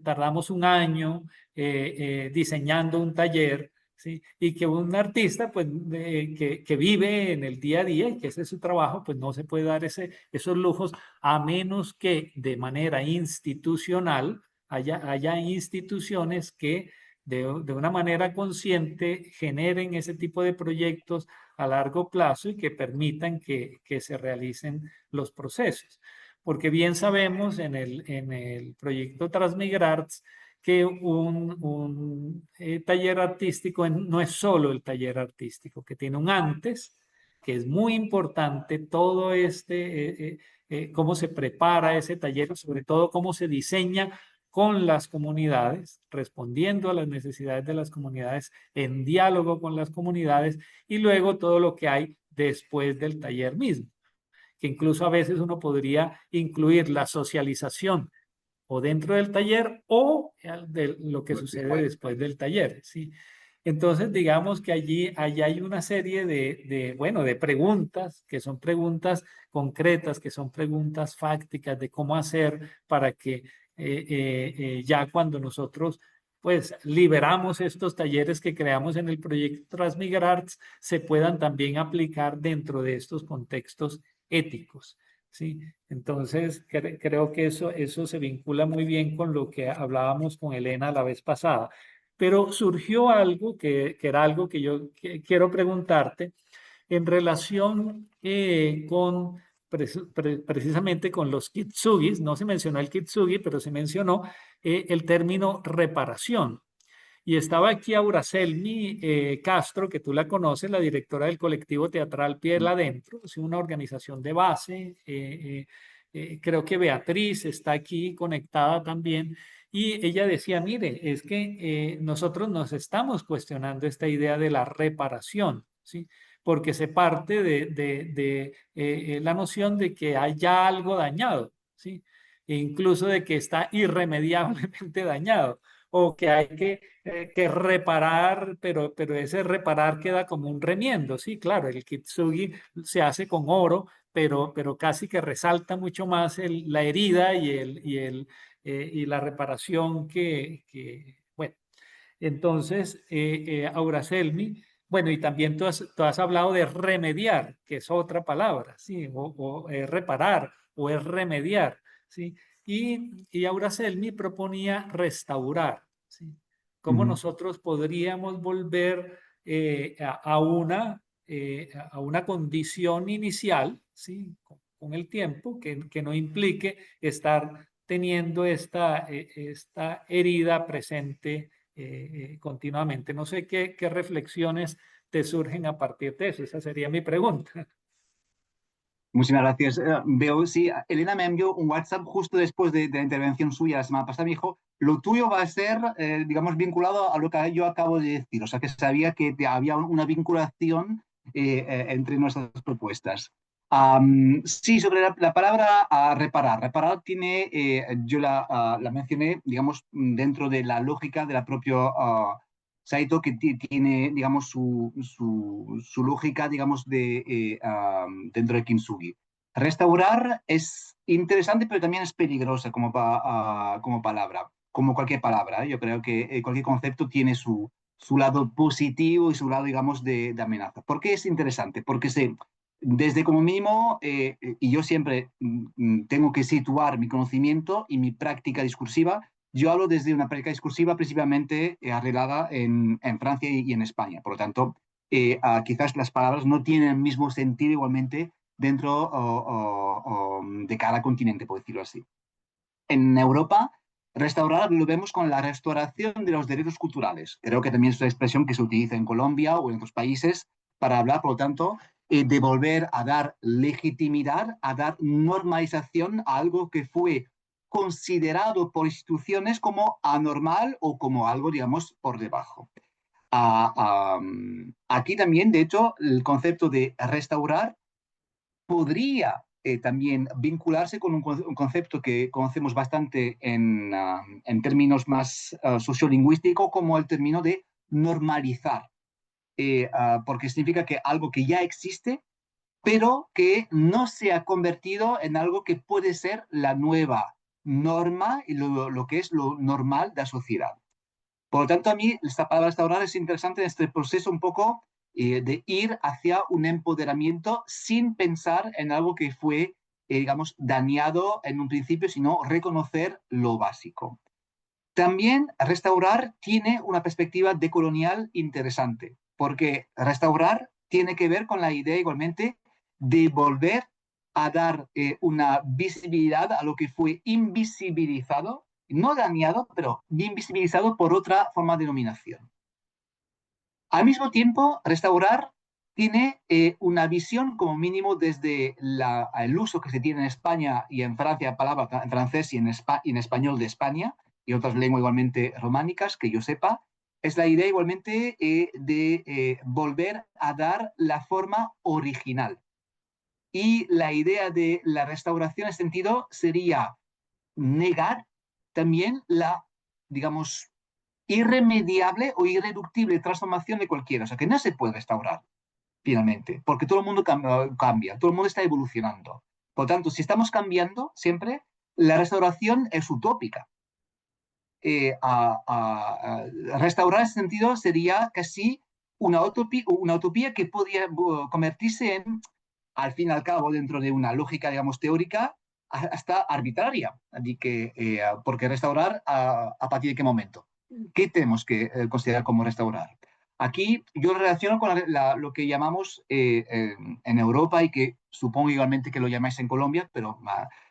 Speaker 1: tardamos un año diseñando un taller, ¿sí? Y que un artista, pues, que vive en el día a día y que ese es su trabajo, pues no se puede dar esos lujos, a menos que de manera institucional haya instituciones que de una manera consciente generen ese tipo de proyectos a largo plazo y que permitan que se realicen los procesos. Porque bien sabemos en el proyecto Transmigrarts que un taller artístico no es solo el taller artístico, que tiene un antes, que es muy importante, todo cómo se prepara ese taller, sobre todo cómo se diseña con las comunidades, respondiendo a las necesidades de las comunidades, en diálogo con las comunidades, y luego todo lo que hay después del taller mismo, que incluso a veces uno podría incluir la socialización o dentro del taller o de lo que sucede después del taller, ¿sí? Entonces, digamos que allí hay una serie bueno, de preguntas, que son preguntas concretas, que son preguntas fácticas de cómo hacer para que ya cuando nosotros pues liberamos estos talleres que creamos en el proyecto Transmigrarts, se puedan también aplicar dentro de estos contextos éticos, ¿sí? Entonces, creo que eso se vincula muy bien con lo que hablábamos con Elena la vez pasada. Pero surgió algo que era algo que yo quiero preguntarte en relación con precisamente con los kitsugis. No se mencionó el kitsugi, pero se mencionó el término reparación. Y estaba aquí Auracelmi Castro, que tú la conoces, la directora del colectivo teatral Piel Adentro, es una organización de base. Creo que Beatriz está aquí conectada también. Y ella decía, mire, es que nosotros nos estamos cuestionando esta idea de la reparación, ¿sí? Porque se parte de la noción de que hay ya algo dañado, ¿sí? E incluso de que está irremediablemente dañado o que hay que reparar, pero ese reparar queda como un remiendo, sí, claro, el kintsugi se hace con oro, pero casi que resalta mucho más la herida y la reparación bueno, entonces, Auracelmi, bueno, y también tú has hablado de remediar, que es otra palabra, ¿sí? O es reparar o es remediar, ¿sí? Y Auracelmi proponía restaurar, ¿sí? Cómo
Speaker 2: Ujú.
Speaker 1: nosotros podríamos volver a una condición inicial, ¿sí? Con el tiempo, que no implique estar teniendo esta herida presente continuamente. No sé qué reflexiones te surgen a partir de eso. Esa sería mi pregunta.
Speaker 2: Muchísimas gracias. Veo, sí, Elena me envió un WhatsApp justo después de la intervención suya la semana pasada. Me dijo, lo tuyo va a ser, digamos, vinculado a lo que yo acabo de decir. O sea, que sabía que había una vinculación entre nuestras propuestas. Sí, sobre la palabra reparar. Reparar tiene, yo la mencioné, digamos, dentro de la lógica de la propia Saito, que tiene, digamos, su lógica, digamos, dentro de Kintsugi. Restaurar es interesante, pero también es peligrosa como palabra, como cualquier palabra, ¿eh? Yo creo que cualquier concepto tiene su lado positivo y su lado, digamos, de amenaza. ¿Por qué es interesante? Porque desde como mínimo, y yo siempre tengo que situar mi conocimiento y mi práctica discursiva. Yo hablo desde una práctica discursiva principalmente arreglada en Francia y en España. Por lo tanto, quizás las palabras no tienen el mismo sentido igualmente dentro de cada continente, por decirlo así. En Europa, restaurar lo vemos con la restauración de los derechos culturales. Creo que también es una expresión que se utiliza en Colombia o en otros países para hablar, por lo tanto, de volver a dar legitimidad, a dar normalización a algo que fue considerado por instituciones como anormal o como algo, digamos, por debajo. Aquí también, de hecho, el concepto de restaurar podría también vincularse con un concepto que conocemos bastante en términos más sociolingüísticos como el término de normalizar, porque significa que algo que ya existe, pero que no se ha convertido en algo que puede ser la nueva norma y lo que es lo normal de la sociedad. Por lo tanto, a mí esta palabra restaurar es interesante en este proceso un poco de ir hacia un empoderamiento sin pensar en algo que fue, digamos, dañado en un principio, sino reconocer lo básico. También restaurar tiene una perspectiva decolonial interesante, porque restaurar tiene que ver con la idea igualmente de volver a dar una visibilidad a lo que fue invisibilizado, no dañado, pero invisibilizado por otra forma de denominación. Al mismo tiempo, restaurar tiene una visión como mínimo desde el uso que se tiene en España y en Francia, palabra en francés y en español de España y otras lenguas igualmente románicas, que yo sepa, es la idea igualmente de volver a dar la forma original. Y la idea de la restauración en ese sentido sería negar también la, digamos, irremediable o irreductible transformación de cualquiera. O sea, que no se puede restaurar finalmente, porque todo el mundo cambia, todo el mundo está evolucionando. Por lo tanto, si estamos cambiando siempre, la restauración es utópica. Restaurar en ese sentido sería casi una utopía que podría convertirse en, al fin y al cabo, dentro de una lógica, digamos, teórica, hasta arbitraria. Así que, porque restaurar, ¿a partir de qué momento? ¿qué tenemos que considerar como restaurar? Aquí yo lo relaciono con lo que llamamos en Europa y que supongo igualmente que lo llamáis en Colombia, pero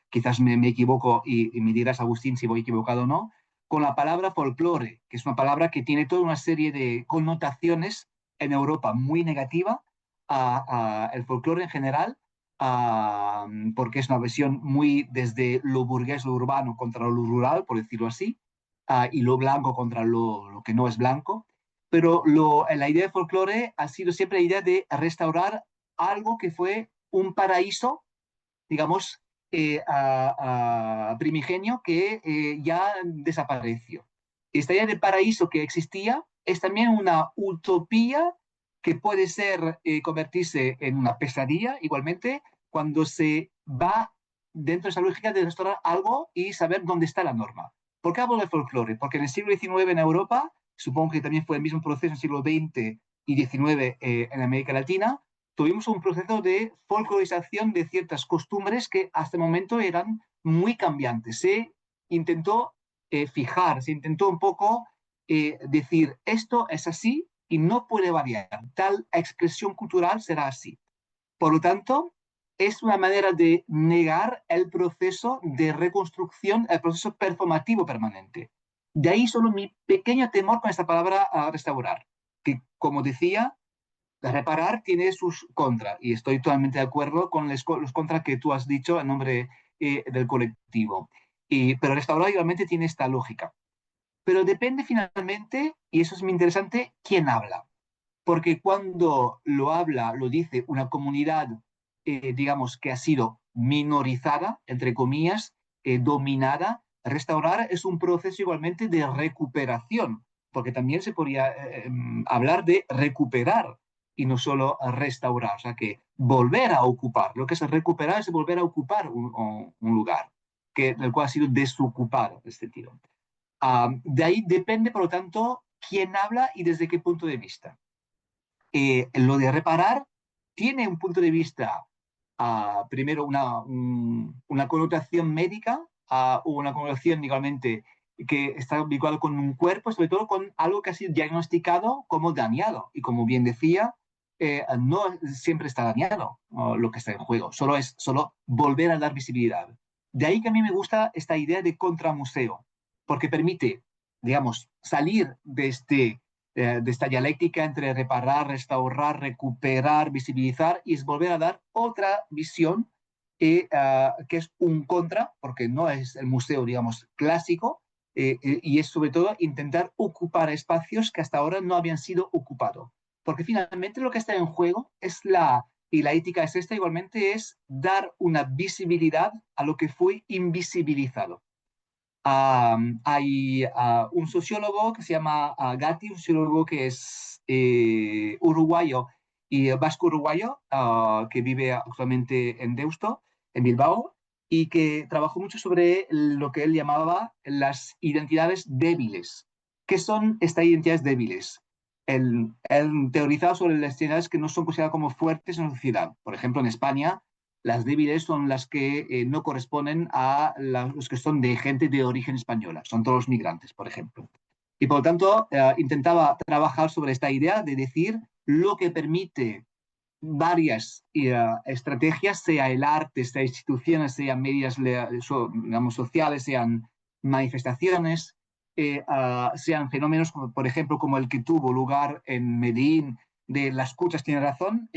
Speaker 2: quizás me equivoco y me dirás, Agustín, si voy equivocado o no, con la palabra folclore, que es una palabra que tiene toda una serie de connotaciones en Europa muy negativa a el folclore en general, porque es una versión muy desde lo burgués, lo urbano contra lo rural, por decirlo así, y lo blanco contra lo que no es blanco. Pero la idea de folclore ha sido siempre la idea de restaurar algo que fue un paraíso, digamos, primigenio que ya desapareció. Esta idea de paraíso que existía es también una utopía que puede ser convertirse en una pesadilla igualmente cuando se va dentro de esa lógica de restaurar algo y saber dónde está la norma. ¿Por qué hablo de folclore? Porque en el siglo XIX en Europa, supongo que también fue el mismo proceso en el siglo XX y XIX en América Latina, tuvimos un proceso de folclorización de ciertas costumbres que hasta el momento eran muy cambiantes. Se intentó fijar, se intentó un poco decir esto es así y no puede variar. Tal expresión cultural será así. Por lo tanto, es una manera de negar el proceso de reconstrucción, el proceso performativo permanente. De ahí solo mi pequeño temor con esta palabra restaurar, que como decía, reparar tiene sus contras y estoy totalmente de acuerdo con los contras que tú has dicho en nombre del colectivo. Pero restaurar igualmente tiene esta lógica. Pero depende finalmente, y eso es muy interesante, quién habla. Porque cuando lo habla, lo dice una comunidad, digamos, que ha sido minorizada, entre comillas, dominada, restaurar es un proceso igualmente de recuperación, porque también se podría hablar de recuperar y no solo restaurar, o sea que volver a ocupar, lo que es recuperar es volver a ocupar un lugar del cual ha sido desocupado, este tiro. De ahí depende, por lo tanto, quién habla y desde qué punto de vista. Lo de reparar tiene un punto de vista, primero una connotación médica, o una connotación igualmente que está vinculado con un cuerpo, sobre todo con algo que ha sido diagnosticado como dañado. Y como bien decía, no siempre está dañado lo que está en juego, solo volver a dar visibilidad. De ahí que a mí me gusta esta idea de contramuseo, porque permite, digamos, salir de esta dialéctica entre reparar, restaurar, recuperar, visibilizar y es volver a dar otra visión que es un contra, porque no es el museo, digamos, clásico, y es sobre todo intentar ocupar espacios que hasta ahora no habían sido ocupados. Porque finalmente lo que está en juego es y la ética es esta igualmente, es dar una visibilidad a lo que fue invisibilizado. Hay un sociólogo que se llama Gatti, un sociólogo que es uruguayo y vasco uruguayo, que vive actualmente en Deusto, en Bilbao, y que trabajó mucho sobre lo que él llamaba las identidades débiles. ¿Qué son estas identidades débiles? Él teorizaba sobre las identidades que no son consideradas como fuertes en la sociedad. Por ejemplo, en España, las débiles son las que no corresponden a los que son de gente de origen española, son todos los migrantes, por ejemplo. Y por lo tanto, intentaba trabajar sobre esta idea de decir lo que permite varias estrategias, sea el arte, sea instituciones, sean medidas digamos, sociales, sean manifestaciones, sean fenómenos, como, por ejemplo, como el que tuvo lugar en Medellín de las escuchas tiene razón,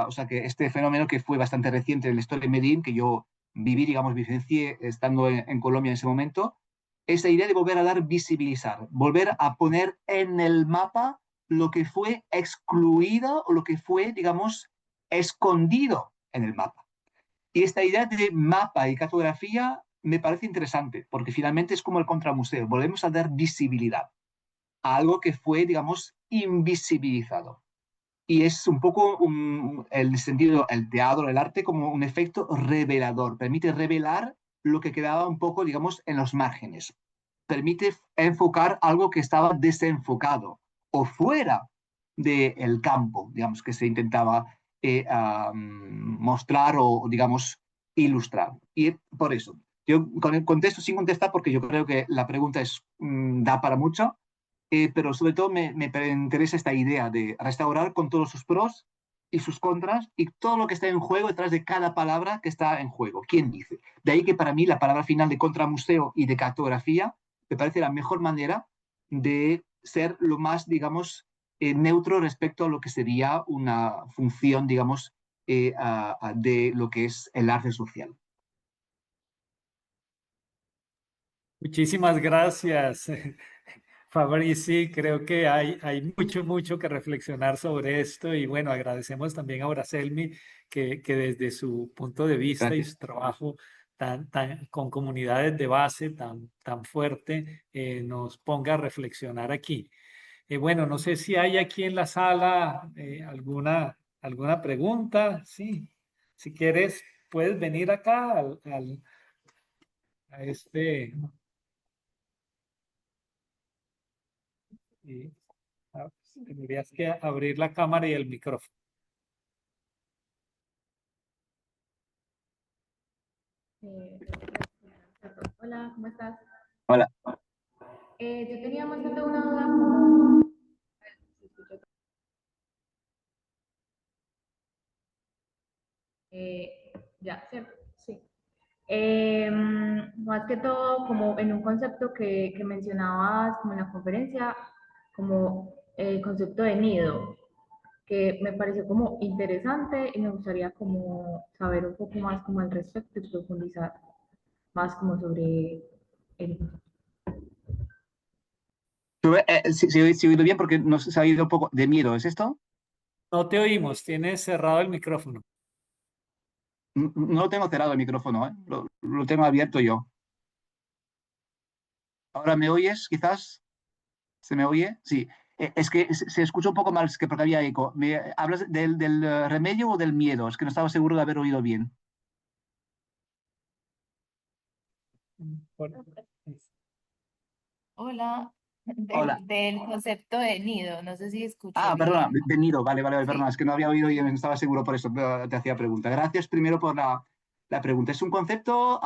Speaker 2: o sea que este fenómeno que fue bastante reciente en la historia de Medellín, que yo viví, digamos, vivencié estando en Colombia en ese momento, esa idea de volver a dar visibilizar, volver a poner en el mapa lo que fue excluido o lo que fue, digamos, escondido en el mapa. Y esta idea de mapa y cartografía me parece interesante, porque finalmente es como el contramuseo, volvemos a dar visibilidad a algo que fue, digamos, invisibilizado. Y es un poco el sentido, el teatro, el arte, como un efecto revelador. Permite revelar lo que quedaba un poco, digamos, en los márgenes. Permite enfocar algo que estaba desenfocado o fuera del campo, digamos, que se intentaba mostrar o, digamos, ilustrar. Y por eso, yo contesto sin contestar porque yo creo que la pregunta da para mucho, pero sobre todo me interesa esta idea de restaurar con todos sus pros y sus contras y todo lo que está en juego detrás de cada palabra que está en juego. ¿Quién dice? De ahí que para mí la palabra final de contramuseo y de cartografía me parece la mejor manera de ser lo más, digamos, neutro respecto a lo que sería una función, digamos, de lo que es el arte social.
Speaker 1: Muchísimas gracias, Fabrici. Creo que hay mucho que reflexionar sobre esto y bueno, agradecemos también a Braselmi que desde su punto de vista y
Speaker 2: Gracias.
Speaker 1: su trabajo con comunidades de base tan fuerte nos ponga a reflexionar aquí. Bueno, no sé si hay aquí en la sala alguna pregunta. Sí, si quieres, puedes venir acá a este. Y, tendrías que abrir la cámara y el micrófono.
Speaker 3: Eh, Hola, ¿cómo estás?
Speaker 2: Hola.
Speaker 3: Yo tenía más que todo una duda como... Ya, ¿cierto? Sí. Más que todo como en un concepto que mencionabas como en la conferencia, como el concepto de nido, que me pareció como interesante y me gustaría como saber un poco más como al respecto y profundizar más como sobre el...
Speaker 2: Si he oído bien porque nos ha ido un poco de miedo, ¿es esto?
Speaker 1: No te oímos, tienes cerrado el micrófono.
Speaker 2: No lo tengo cerrado el micrófono, ¿eh? Lo tengo abierto yo. ¿Ahora me oyes? Quizás. ¿Se me oye? Sí. Es que se escucha un poco mal, es que porque había eco. ¿Hablas del remedio o del miedo? Es que no estaba seguro de haber oído bien.
Speaker 1: Por-
Speaker 4: Hola,
Speaker 2: Hola.
Speaker 4: del concepto de nido, no sé si escuché
Speaker 2: Ah, perdona,
Speaker 4: bien.
Speaker 2: de nido, vale,
Speaker 4: Sí.
Speaker 2: perdona, es que no había oído y no estaba seguro por eso, te hacía pregunta. Gracias primero por la pregunta. Es un concepto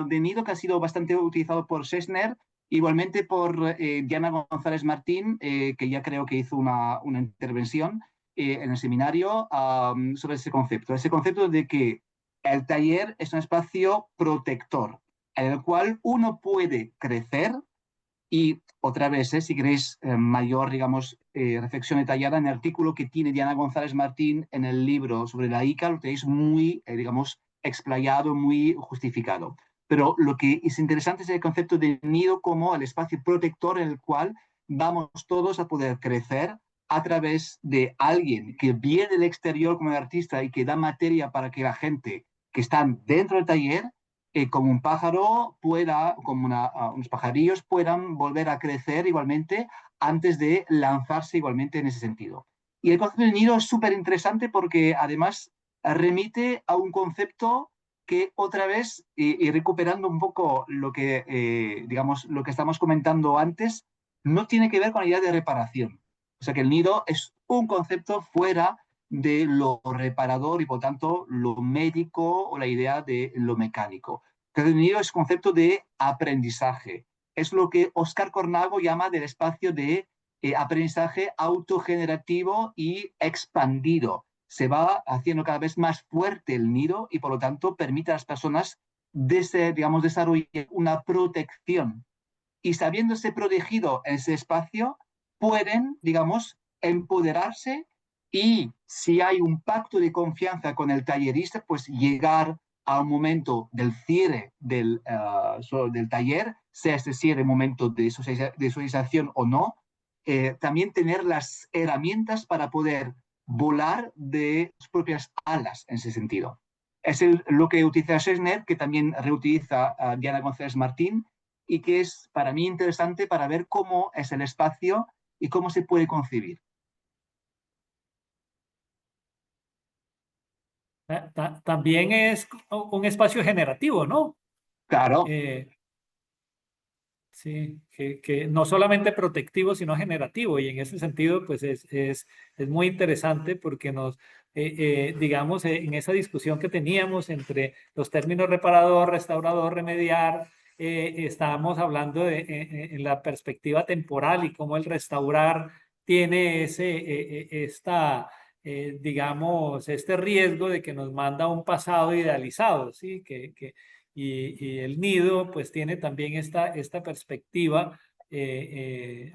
Speaker 2: de nido que ha sido bastante utilizado por Sessner, igualmente por Diana González Martín, que ya creo que hizo una intervención en el seminario sobre ese concepto. Ese concepto de que el taller es un espacio protector, en el cual uno puede crecer y otra vez, si queréis mayor, digamos, reflexión detallada, en el artículo que tiene Diana González Martín en el libro sobre la ICA, lo tenéis muy, digamos, explayado, muy justificado. Pero lo que es interesante es el concepto de nido como el espacio protector en el cual vamos todos a poder crecer a través de alguien que viene del exterior como artista y que da materia para que la gente que están dentro del taller como un pájaro pueda, como unos pajarillos puedan volver a crecer igualmente antes de lanzarse igualmente en ese sentido. Y el concepto del nido es súper interesante porque además remite a un concepto que otra vez, y recuperando un poco lo que, digamos, lo que estamos comentando antes, no tiene que ver con la idea de reparación. O sea que el nido es un concepto fuera de lo reparador y por tanto lo médico o la idea de lo mecánico. El nido es concepto de aprendizaje. Es lo que Oscar Cornago llama del espacio de aprendizaje autogenerativo y expandido. Se va haciendo cada vez más fuerte el nido y por lo tanto permite a las personas digamos, desarrollar una protección. Y sabiéndose protegido en ese espacio, pueden, digamos, empoderarse y si hay un pacto de confianza con el tallerista, pues llegar a un momento del cierre del taller, sea este cierre momento de socialización o no, también tener las herramientas para poder volar de sus propias alas en ese sentido. Es lo que utiliza Sessner, que también reutiliza Diana González Martín, y que es para mí interesante para ver cómo es el espacio y cómo se puede concebir.
Speaker 1: También es un espacio generativo, ¿no?
Speaker 2: Claro,
Speaker 1: Eh, sí, que no solamente protectivo, sino generativo. Y en ese sentido, pues es muy interesante porque digamos, en esa discusión que teníamos entre los términos reparador, restaurador, remediar, estábamos hablando en la perspectiva temporal y cómo el restaurar tiene digamos, este riesgo de que nos manda un pasado idealizado, ¿sí? Y el nido pues tiene también esta perspectiva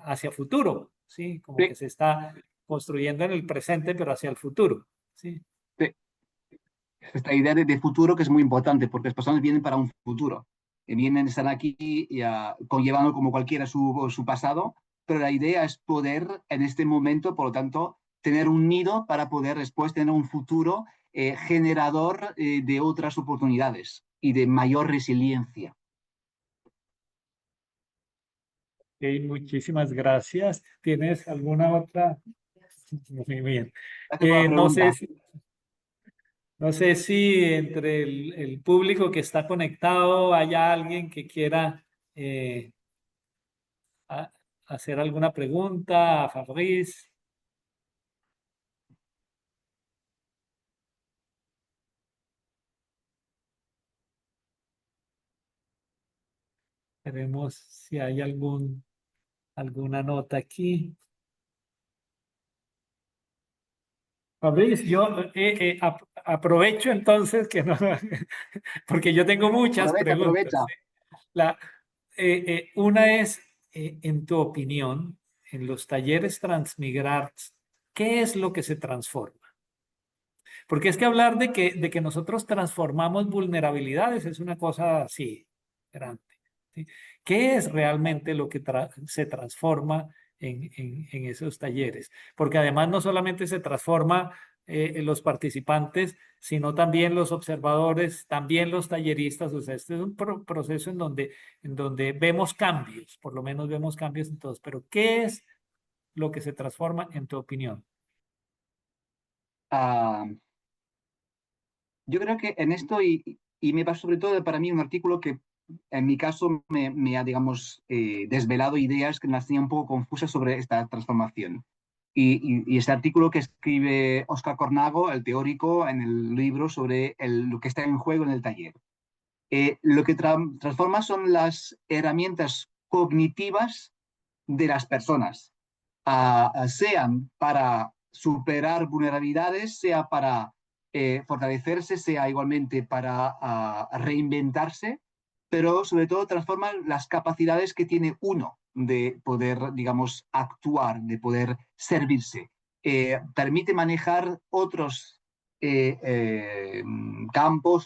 Speaker 1: hacia futuro, ¿sí? Como
Speaker 2: Sí,
Speaker 1: que se está construyendo en el presente, pero hacia el futuro, ¿sí?
Speaker 2: sí. Esta idea de futuro que es muy importante porque las personas vienen para un futuro. Vienen, están aquí ya, conllevando como cualquiera su pasado, pero la idea es poder en este momento, por lo tanto, tener un nido para poder después tener un futuro generador de otras oportunidades y de mayor resiliencia.
Speaker 1: Ok, muchísimas gracias. ¿Tienes alguna otra? Muy bien.
Speaker 2: Gracias por la
Speaker 1: No sé
Speaker 2: pregunta.
Speaker 1: no sé si entre el público que está conectado haya alguien que quiera eh, a- hacer alguna pregunta a Fabrice. Veremos si hay alguna nota aquí. Fabrice, yo aprovecho entonces que no, porque yo tengo muchas
Speaker 2: Aprovecha,
Speaker 1: preguntas.
Speaker 2: aprovecha.
Speaker 1: ¿Sí? La, una es, en tu opinión, en los talleres Transmigrar, ¿qué es lo que se transforma? Porque es que hablar de que nosotros transformamos vulnerabilidades es una cosa así, grande. ¿Sí? ¿Qué es realmente lo que se transforma en esos talleres? Porque además no solamente se transforma en los participantes, sino también los observadores, también los talleristas. O sea, este es un proceso en donde vemos cambios, por lo menos vemos cambios en todos. Pero ¿qué es lo que se transforma en tu opinión?
Speaker 2: Ah, yo creo que en esto, y me pasa sobre todo para mí un artículo que en mi caso me ha, digamos, desvelado ideas que las tenía un poco confusas sobre esta transformación. Y este artículo que escribe Oscar Cornago, el teórico, en el libro sobre lo que está en juego en el taller. Lo que transforma son las herramientas cognitivas de las personas, sean para superar vulnerabilidades, sea para fortalecerse, sea igualmente para reinventarse, pero sobre todo transforman las capacidades que tiene uno de poder, digamos, actuar, de poder servirse. Permite manejar otros campos,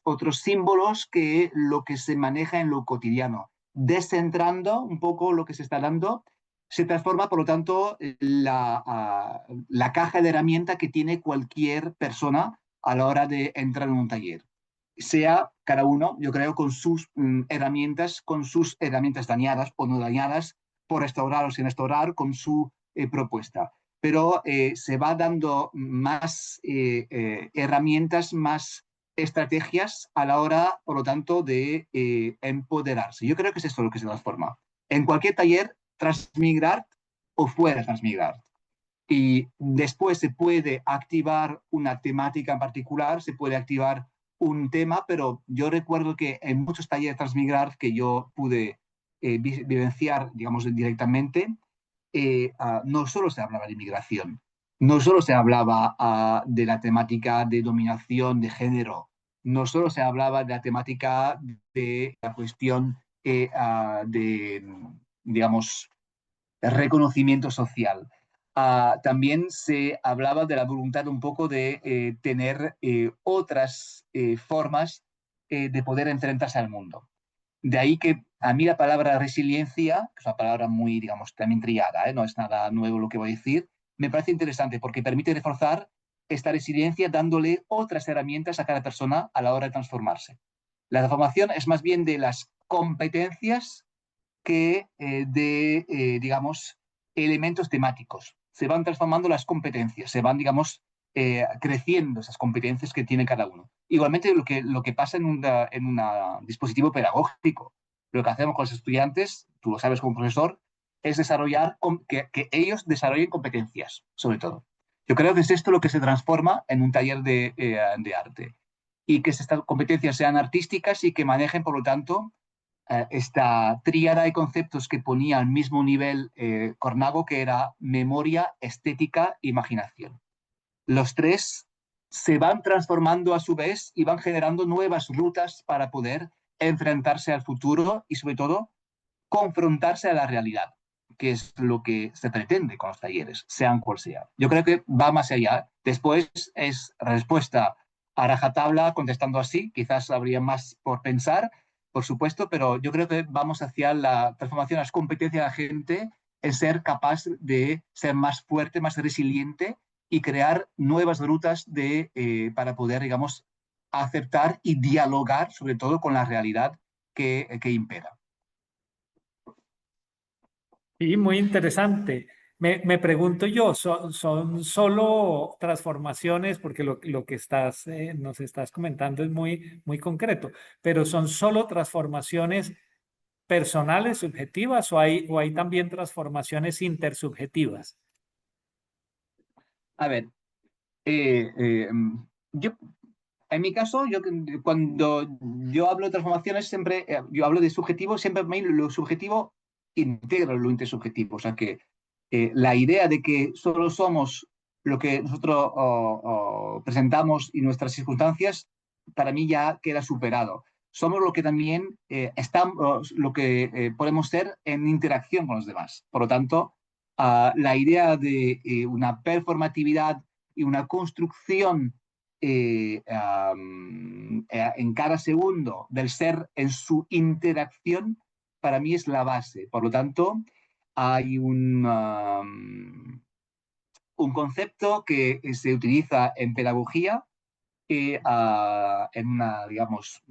Speaker 2: otros símbolos que lo que se maneja en lo cotidiano, descentrando un poco lo que se está dando. Se transforma, por lo tanto, la caja de herramienta que tiene cualquier persona a la hora de entrar en un taller. Sea cada uno, yo creo, con sus herramientas dañadas o no dañadas, por restaurar o sin restaurar, con su propuesta. Pero se va dando más herramientas, más estrategias a la hora, por lo tanto, de empoderarse. Yo creo que es esto lo que se transforma. En cualquier taller, Transmigrar o fuera de Transmigrar. Y después se puede activar una temática en particular, se puede activar un tema, pero yo recuerdo que en muchos talleres Transmigrar que yo pude vivenciar, digamos, directamente, no solo se hablaba de inmigración, no solo se hablaba de la temática de dominación de género, no solo se hablaba de la temática de la cuestión de, digamos, reconocimiento social. También se hablaba de la voluntad un poco de tener otras formas de poder enfrentarse al mundo. De ahí que a mí la palabra resiliencia, que es una palabra muy, digamos, también trillada, no es nada nuevo lo que voy a decir, me parece interesante porque permite reforzar esta resiliencia dándole otras herramientas a cada persona a la hora de transformarse. La transformación es más bien de las competencias que digamos, elementos temáticos. Se van transformando las competencias, se van, digamos, creciendo esas competencias que tiene cada uno. Igualmente lo que pasa en un dispositivo pedagógico, lo que hacemos con los estudiantes, tú lo sabes como profesor, es desarrollar, que ellos desarrollen competencias, sobre todo. Yo creo que es esto lo que se transforma en un taller de arte y que estas competencias sean artísticas y que manejen, por lo tanto, esta tríada de conceptos que ponía al mismo nivel Cornago, que era memoria, estética e imaginación. Los tres se van transformando a su vez y van generando nuevas rutas para poder enfrentarse al futuro y, sobre todo, confrontarse a la realidad, que es lo que se pretende con los talleres, sean cual sea. Yo creo que va más allá. Después es respuesta a rajatabla, contestando así. Quizás habría más por pensar, por supuesto, pero yo creo que vamos hacia la transformación, las competencias de la gente en ser capaz de ser más fuerte, más resiliente y crear nuevas rutas para poder, digamos, aceptar y dialogar, sobre todo, con la realidad que impera.
Speaker 1: Sí, muy interesante. Me pregunto yo, ¿son solo transformaciones? Porque lo que nos estás comentando es muy concreto, pero ¿son solo transformaciones personales, subjetivas, o hay también transformaciones intersubjetivas?
Speaker 2: A ver, yo, en mi caso, cuando yo hablo de transformaciones, siempre yo hablo de subjetivo, siempre lo subjetivo integra lo intersubjetivo. O sea que la idea de que solo somos lo que nosotros presentamos y nuestras circunstancias, para mí ya queda superado. Somos lo que también estamos, lo que podemos ser en interacción con los demás. Por lo tanto, la idea de una performatividad y una construcción en cada segundo del ser en su interacción, para mí es la base. Por lo tanto, hay un concepto que se utiliza en pedagogía, en una, digamos,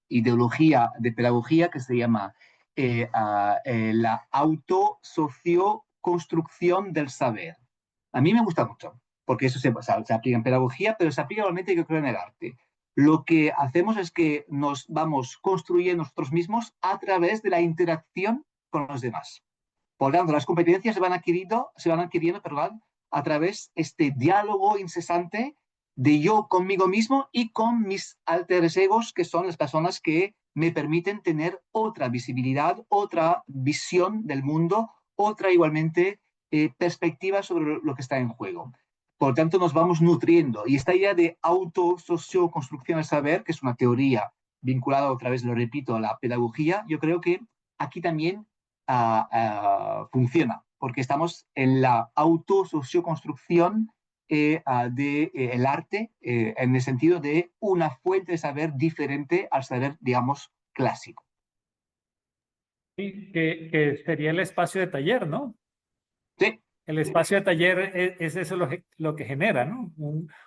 Speaker 2: ideología de pedagogía que se llama la autosocioconstrucción del saber. A mí me gusta mucho, porque eso se aplica en pedagogía, pero se aplica igualmente, yo creo, en el arte. Lo que hacemos es que nos vamos construyendo nosotros mismos a través de la interacción con los demás. Por lo tanto, las competencias se van adquiriendo, perdón, a través de este diálogo incesante de yo conmigo mismo y con mis alter egos, que son las personas que me permiten tener otra visibilidad, otra visión del mundo, otra igualmente perspectiva sobre lo que está en juego. Por lo tanto, nos vamos nutriendo. Y esta idea de autosocioconstrucción del saber, que es una teoría vinculada otra vez, lo repito, a la pedagogía, yo creo que aquí también funciona, porque estamos en la autosocioconstrucción del arte en el sentido de una fuente de saber diferente al saber, digamos, clásico.
Speaker 1: Sí, que sería el espacio de taller, ¿no?
Speaker 2: Sí,
Speaker 1: El espacio de taller es eso lo que genera, ¿no?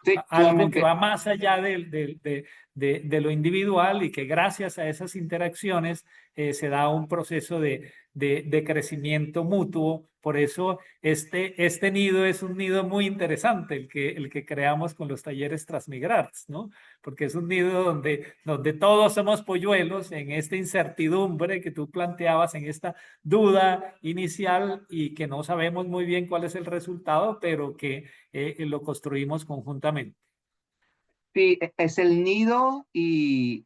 Speaker 2: sí,
Speaker 1: Algo que
Speaker 2: totalmente.
Speaker 1: va más allá de lo individual y que gracias a esas interacciones se da un proceso de crecimiento mutuo. Por eso este nido es un nido muy interesante, el que creamos con los talleres Transmigrarts, ¿no? Porque es un nido donde todos somos polluelos en esta incertidumbre que tú planteabas, en esta duda inicial y que no sabemos muy bien cuál es el resultado, pero que lo construimos conjuntamente.
Speaker 2: Sí, es el nido y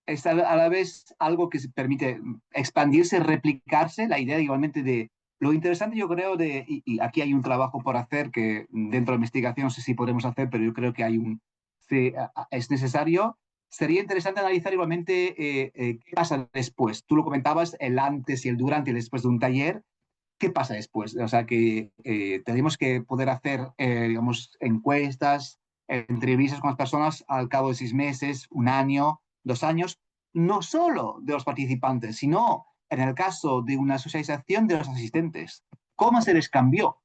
Speaker 2: es a la vez algo que se permite expandirse, replicarse, la idea igualmente de... Lo interesante yo creo y aquí hay un trabajo por hacer que dentro de la investigación no sé si podemos hacer, pero yo creo que es necesario. Sería interesante analizar igualmente qué pasa después. Tú lo comentabas, el antes y el durante y el después de un taller. ¿Qué pasa después? O sea, que tenemos que poder hacer, digamos, encuestas, entrevistas con las personas al cabo de 6 meses, un año, 2 años, no solo de los participantes, sino en el caso de una socialización de los asistentes. ¿Cómo se les cambió?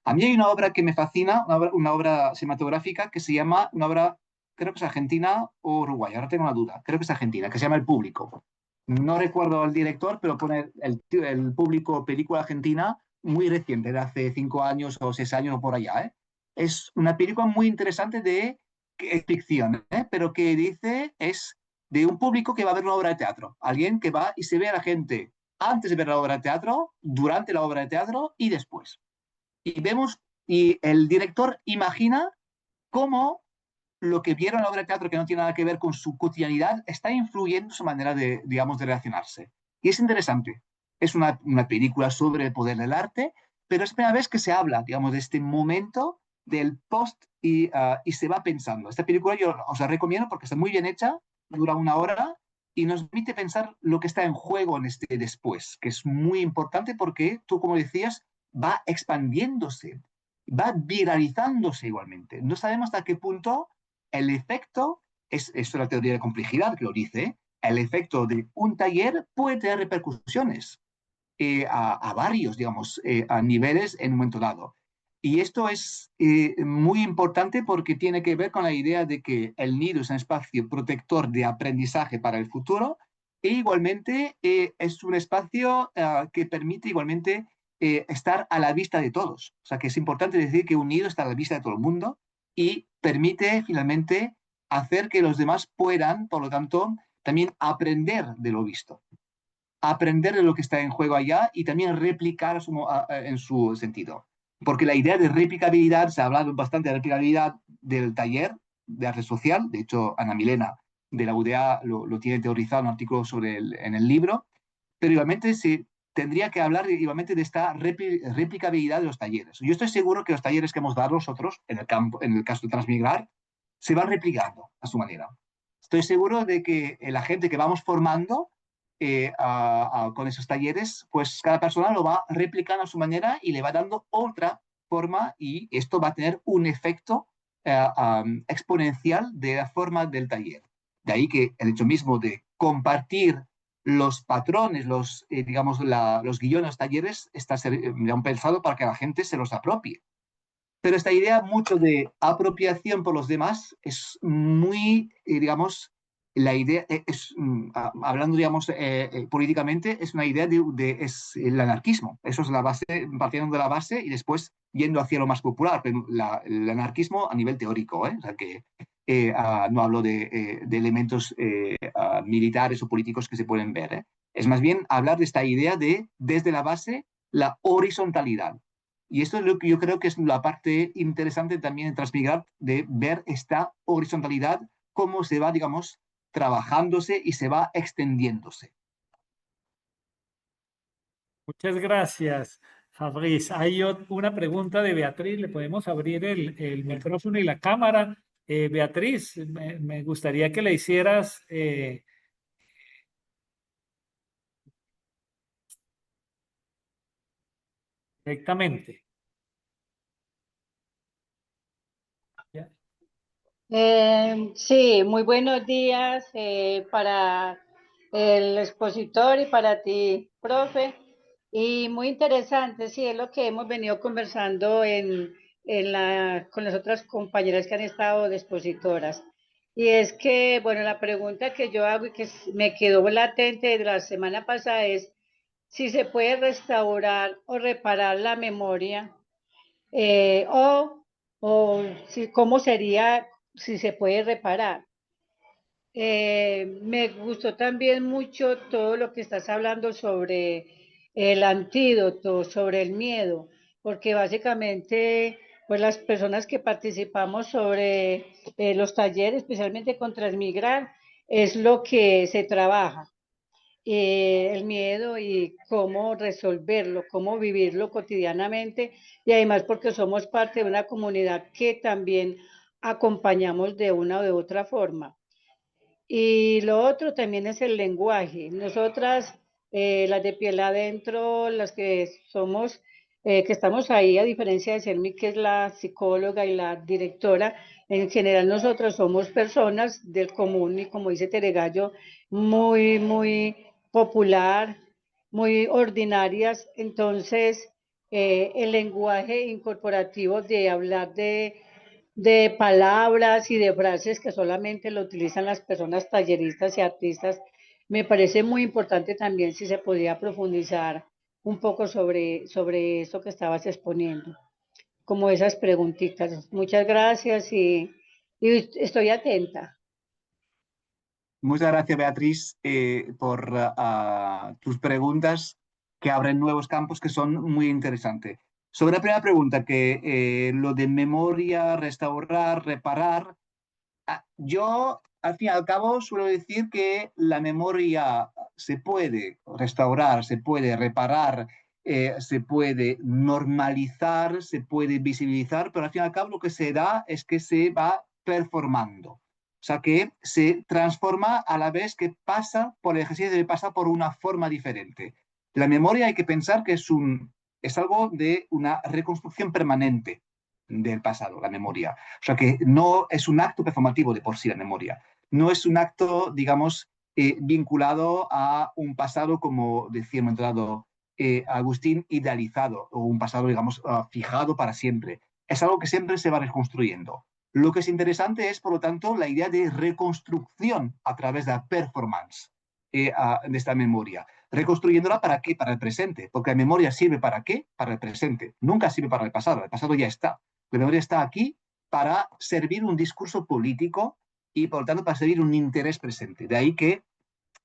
Speaker 2: A mí hay una obra que me fascina, una obra cinematográfica que se llama, una obra, creo que es argentina o uruguaya, ahora tengo una duda, creo que es argentina, que se llama El Público. No recuerdo el director, pero pone el Público, película argentina, muy reciente, de hace 5 años o 6 años o por allá. Es una película muy interesante que es ficción, pero que dice es de un público que va a ver una obra de teatro. Alguien que va y se ve a la gente antes de ver la obra de teatro, durante la obra de teatro y después. Y vemos, y el director imagina cómo lo que vieron en la obra de teatro que no tiene nada que ver con su cotidianidad está influyendo en su manera de, digamos, de relacionarse. Y es interesante. Es una película sobre el poder del arte, pero es la primera vez que se habla, digamos, de este momento del post y se va pensando. Esta película yo os la recomiendo porque está muy bien hecha, dura 1 hora y nos permite pensar lo que está en juego en este después, que es muy importante porque tú, como decías, va expandiéndose, va viralizándose igualmente. No sabemos hasta qué punto el efecto, es la teoría de complejidad que lo dice, el efecto de un taller puede tener repercusiones a varios, digamos, a niveles en un momento dado. Y esto es muy importante porque tiene que ver con la idea de que el nido es un espacio protector de aprendizaje para el futuro e igualmente es un espacio que permite igualmente estar a la vista de todos. O sea que es importante decir que un nido está a la vista de todo el mundo y permite finalmente hacer que los demás puedan, por lo tanto, también aprender de lo visto, aprender de lo que está en juego allá y también replicar en su sentido. Porque la idea de replicabilidad, se ha hablado bastante de replicabilidad del taller de arte social, de hecho Ana Milena de la UDA lo tiene teorizado en un artículo en el libro, pero igualmente se tendría que hablar igualmente de esta replicabilidad de los talleres. Yo estoy seguro que los talleres que hemos dado nosotros, en el caso de Transmigrar, se van replicando a su manera. Estoy seguro de que la gente que vamos formando con esos talleres, pues cada persona lo va replicando a su manera y le va dando otra forma y esto va a tener un efecto exponencial de la forma del taller. De ahí que el hecho mismo de compartir los patrones, digamos, los guiones, los talleres, está pensado para que la gente se los apropie. Pero esta idea mucho de apropiación por los demás es muy, digamos, la idea es, hablando, digamos, políticamente, es una idea es el anarquismo. Eso es la base, partiendo de la base y después yendo hacia lo más popular, pero el anarquismo a nivel teórico, o sea que no hablo de elementos militares o políticos que se pueden ver. Es más bien hablar de esta idea de, desde la base, la horizontalidad. Y esto es lo que yo creo que es la parte interesante también en Transmigrar, de ver esta horizontalidad, cómo se va, digamos, trabajándose y se va extendiéndose.
Speaker 1: Muchas gracias, Fabrice. Hay una pregunta de Beatriz. ¿Le podemos abrir el micrófono y la cámara? Beatriz, me gustaría que le hicieras directamente. ¿Ya?
Speaker 5: Sí, muy buenos días para el expositor y para ti, profe. Y muy interesante, sí, es lo que hemos venido conversando con las otras compañeras que han estado de expositoras. Y es que, bueno, la pregunta que yo hago y que me quedó latente de la semana pasada es si se puede restaurar o reparar la memoria eh, o, o si, cómo sería si se puede reparar. Me gustó también mucho todo lo que estás hablando sobre el antídoto, sobre el miedo, porque básicamente, pues las personas que participamos sobre los talleres, especialmente con Transmigrar, es lo que se trabaja, el miedo y cómo resolverlo, cómo vivirlo cotidianamente y además porque somos parte de una comunidad que también acompañamos de una o de otra forma. Y lo otro también es el lenguaje. Nosotras, las de piel adentro, las que somos, que estamos ahí, a diferencia de Selmi, que es la psicóloga y la directora, en general nosotros somos personas del común y como dice Teregallo, muy, muy popular, muy ordinarias. Entonces, el lenguaje incorporativo de hablar de palabras y de frases que solamente lo utilizan las personas talleristas y artistas, me parece muy importante también si se podría profundizar un poco sobre eso que estabas exponiendo, como esas preguntitas. Muchas gracias y estoy atenta.
Speaker 2: Muchas gracias, Beatriz, por tus preguntas que abren nuevos campos que son muy interesantes. Sobre la primera pregunta, que lo de memoria, restaurar, reparar, Yo, al fin y al cabo, suelo decir que la memoria se puede restaurar, se puede reparar, se puede normalizar, se puede visibilizar, pero al fin y al cabo lo que se da es que se va performando. O sea, que se transforma a la vez que pasa por el ejercicio de pasar por una forma diferente. La memoria hay que pensar que es algo de una reconstrucción permanente del pasado, la memoria. O sea que no es un acto performativo de por sí la memoria. No es un acto, digamos, vinculado a un pasado, como decía en un momento Agustín, idealizado, o un pasado, digamos, fijado para siempre. Es algo que siempre se va reconstruyendo. Lo que es interesante es, por lo tanto, la idea de reconstrucción a través de la performance de esta memoria. Reconstruyéndola ¿para qué? Para el presente. Porque la memoria sirve ¿para qué? Para el presente. Nunca sirve para el pasado ya está. La memoria está aquí para servir un discurso político y, por lo tanto, para servir un interés presente. De ahí que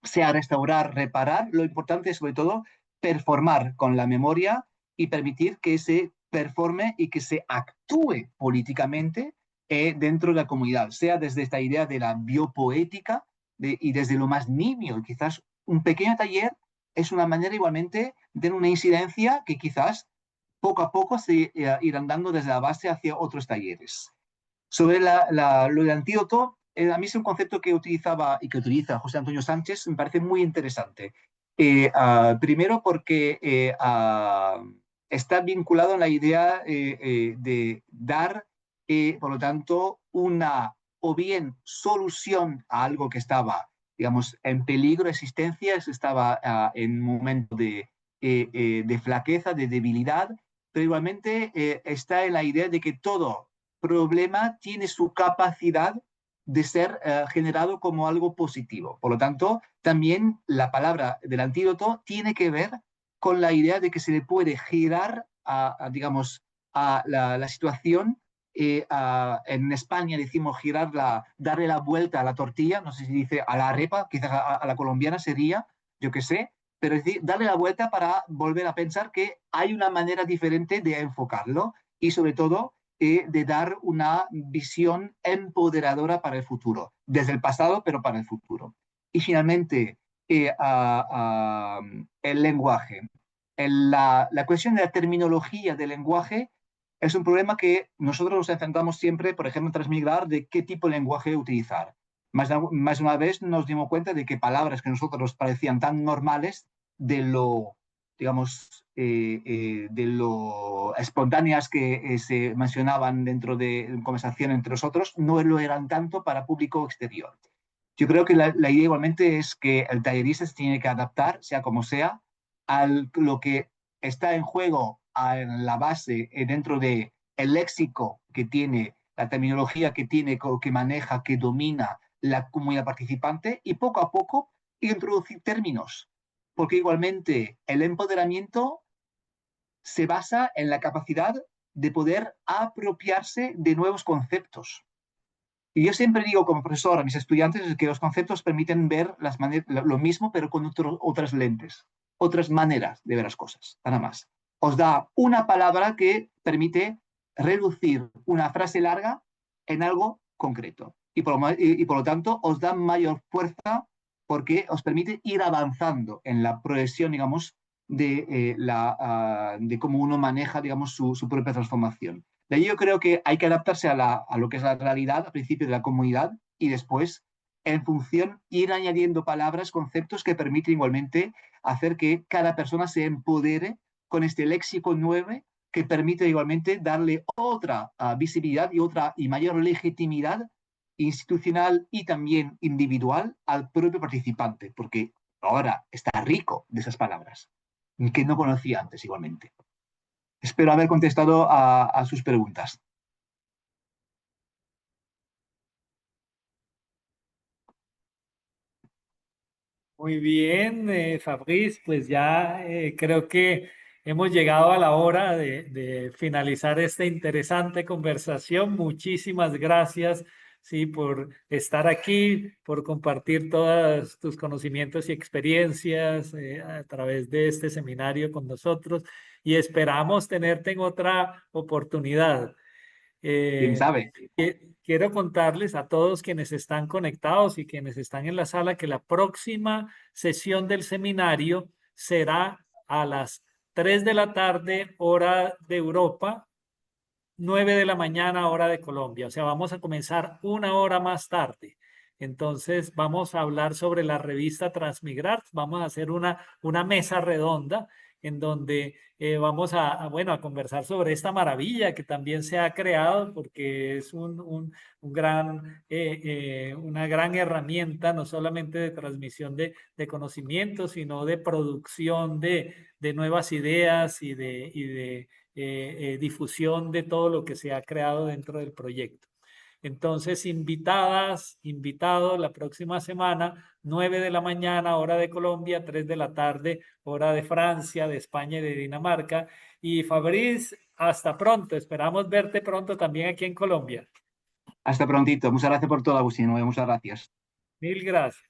Speaker 2: sea restaurar, reparar, lo importante es, sobre todo, performar con la memoria y permitir que se performe y que se actúe políticamente dentro de la comunidad, sea desde esta idea de la biopoética y desde lo más nimio. Quizás un pequeño taller es una manera igualmente de una incidencia que quizás poco a poco se irán dando desde la base hacia otros talleres. Sobre lo del antídoto, a mí es un concepto que utilizaba y que utiliza José Antonio Sánchez, me parece muy interesante. Primero porque está vinculado en la idea de dar, por lo tanto, una o bien solución a algo que estaba, digamos, en peligro de existencia, estaba en un momento de flaqueza, de debilidad, pero igualmente está en la idea de que todo problema tiene su capacidad de ser generado como algo positivo. Por lo tanto, también la palabra del antídoto tiene que ver con la idea de que se le puede girar digamos, a la situación. En España decimos darle la vuelta a la tortilla, no sé si dice a la arepa, quizás a la colombiana sería, yo qué sé, pero es decir, darle la vuelta para volver a pensar que hay una manera diferente de enfocarlo y sobre todo de dar una visión empoderadora para el futuro, desde el pasado, pero para el futuro. Y finalmente, el lenguaje. La cuestión de la terminología del lenguaje es un problema que nosotros nos enfrentamos siempre, por ejemplo, en Transmigrar, de qué tipo de lenguaje utilizar. Más una vez nos dimos cuenta de que palabras que nosotros nos parecían tan normales, de lo, digamos, de lo espontáneas que se mencionaban dentro de conversación entre nosotros, no lo eran tanto para público exterior. Yo creo que la idea igualmente es que el tallerista se tiene que adaptar, sea como sea, a lo que está en juego en la base, dentro del léxico que tiene, la terminología que tiene, que maneja, que domina la comunidad participante, y poco a poco introducir términos, porque igualmente el empoderamiento se basa en la capacidad de poder apropiarse de nuevos conceptos. Y yo siempre digo como profesor a mis estudiantes que los conceptos permiten ver lo mismo, pero con otras lentes, otras maneras de ver las cosas, nada más. Os da una palabra que permite reducir una frase larga en algo concreto. Y por lo tanto os da mayor fuerza porque os permite ir avanzando en la progresión, digamos, de cómo uno maneja, digamos, su propia transformación. De ahí yo creo que hay que adaptarse a lo que es la realidad, al principio de la comunidad, y después, en función, ir añadiendo palabras, conceptos que permiten igualmente hacer que cada persona se empodere con este léxico nuevo que permite igualmente darle otra visibilidad y mayor legitimidad institucional y también individual al propio participante, porque ahora está rico de esas palabras, que no conocía antes igualmente. Espero haber contestado a sus preguntas.
Speaker 1: Muy bien, Fabrice, pues ya creo que hemos llegado a la hora de finalizar esta interesante conversación. Muchísimas gracias, sí, por estar aquí, por compartir todos tus conocimientos y experiencias a través de este seminario con nosotros y esperamos tenerte en otra oportunidad.
Speaker 2: quién sabe.
Speaker 1: Quiero contarles a todos quienes están conectados y quienes están en la sala que la próxima sesión del seminario será a las 3 de la tarde, hora de Europa, 9 de la mañana, hora de Colombia. O sea, vamos a comenzar una hora más tarde. Entonces, vamos a hablar sobre la revista Transmigrar. Vamos a hacer una mesa redonda en donde vamos bueno, a conversar sobre esta maravilla que también se ha creado, porque es una gran herramienta, no solamente de transmisión de conocimiento, sino de producción de nuevas ideas y de difusión de todo lo que se ha creado dentro del proyecto. Entonces, invitados la próxima semana, 9 de la mañana, hora de Colombia, 3 de la tarde, hora de Francia, de España y de Dinamarca. Y Fabriz, hasta pronto. Esperamos verte pronto también aquí en Colombia.
Speaker 2: Hasta prontito. Muchas gracias por todo, Agustín. Muchas gracias.
Speaker 1: Mil gracias.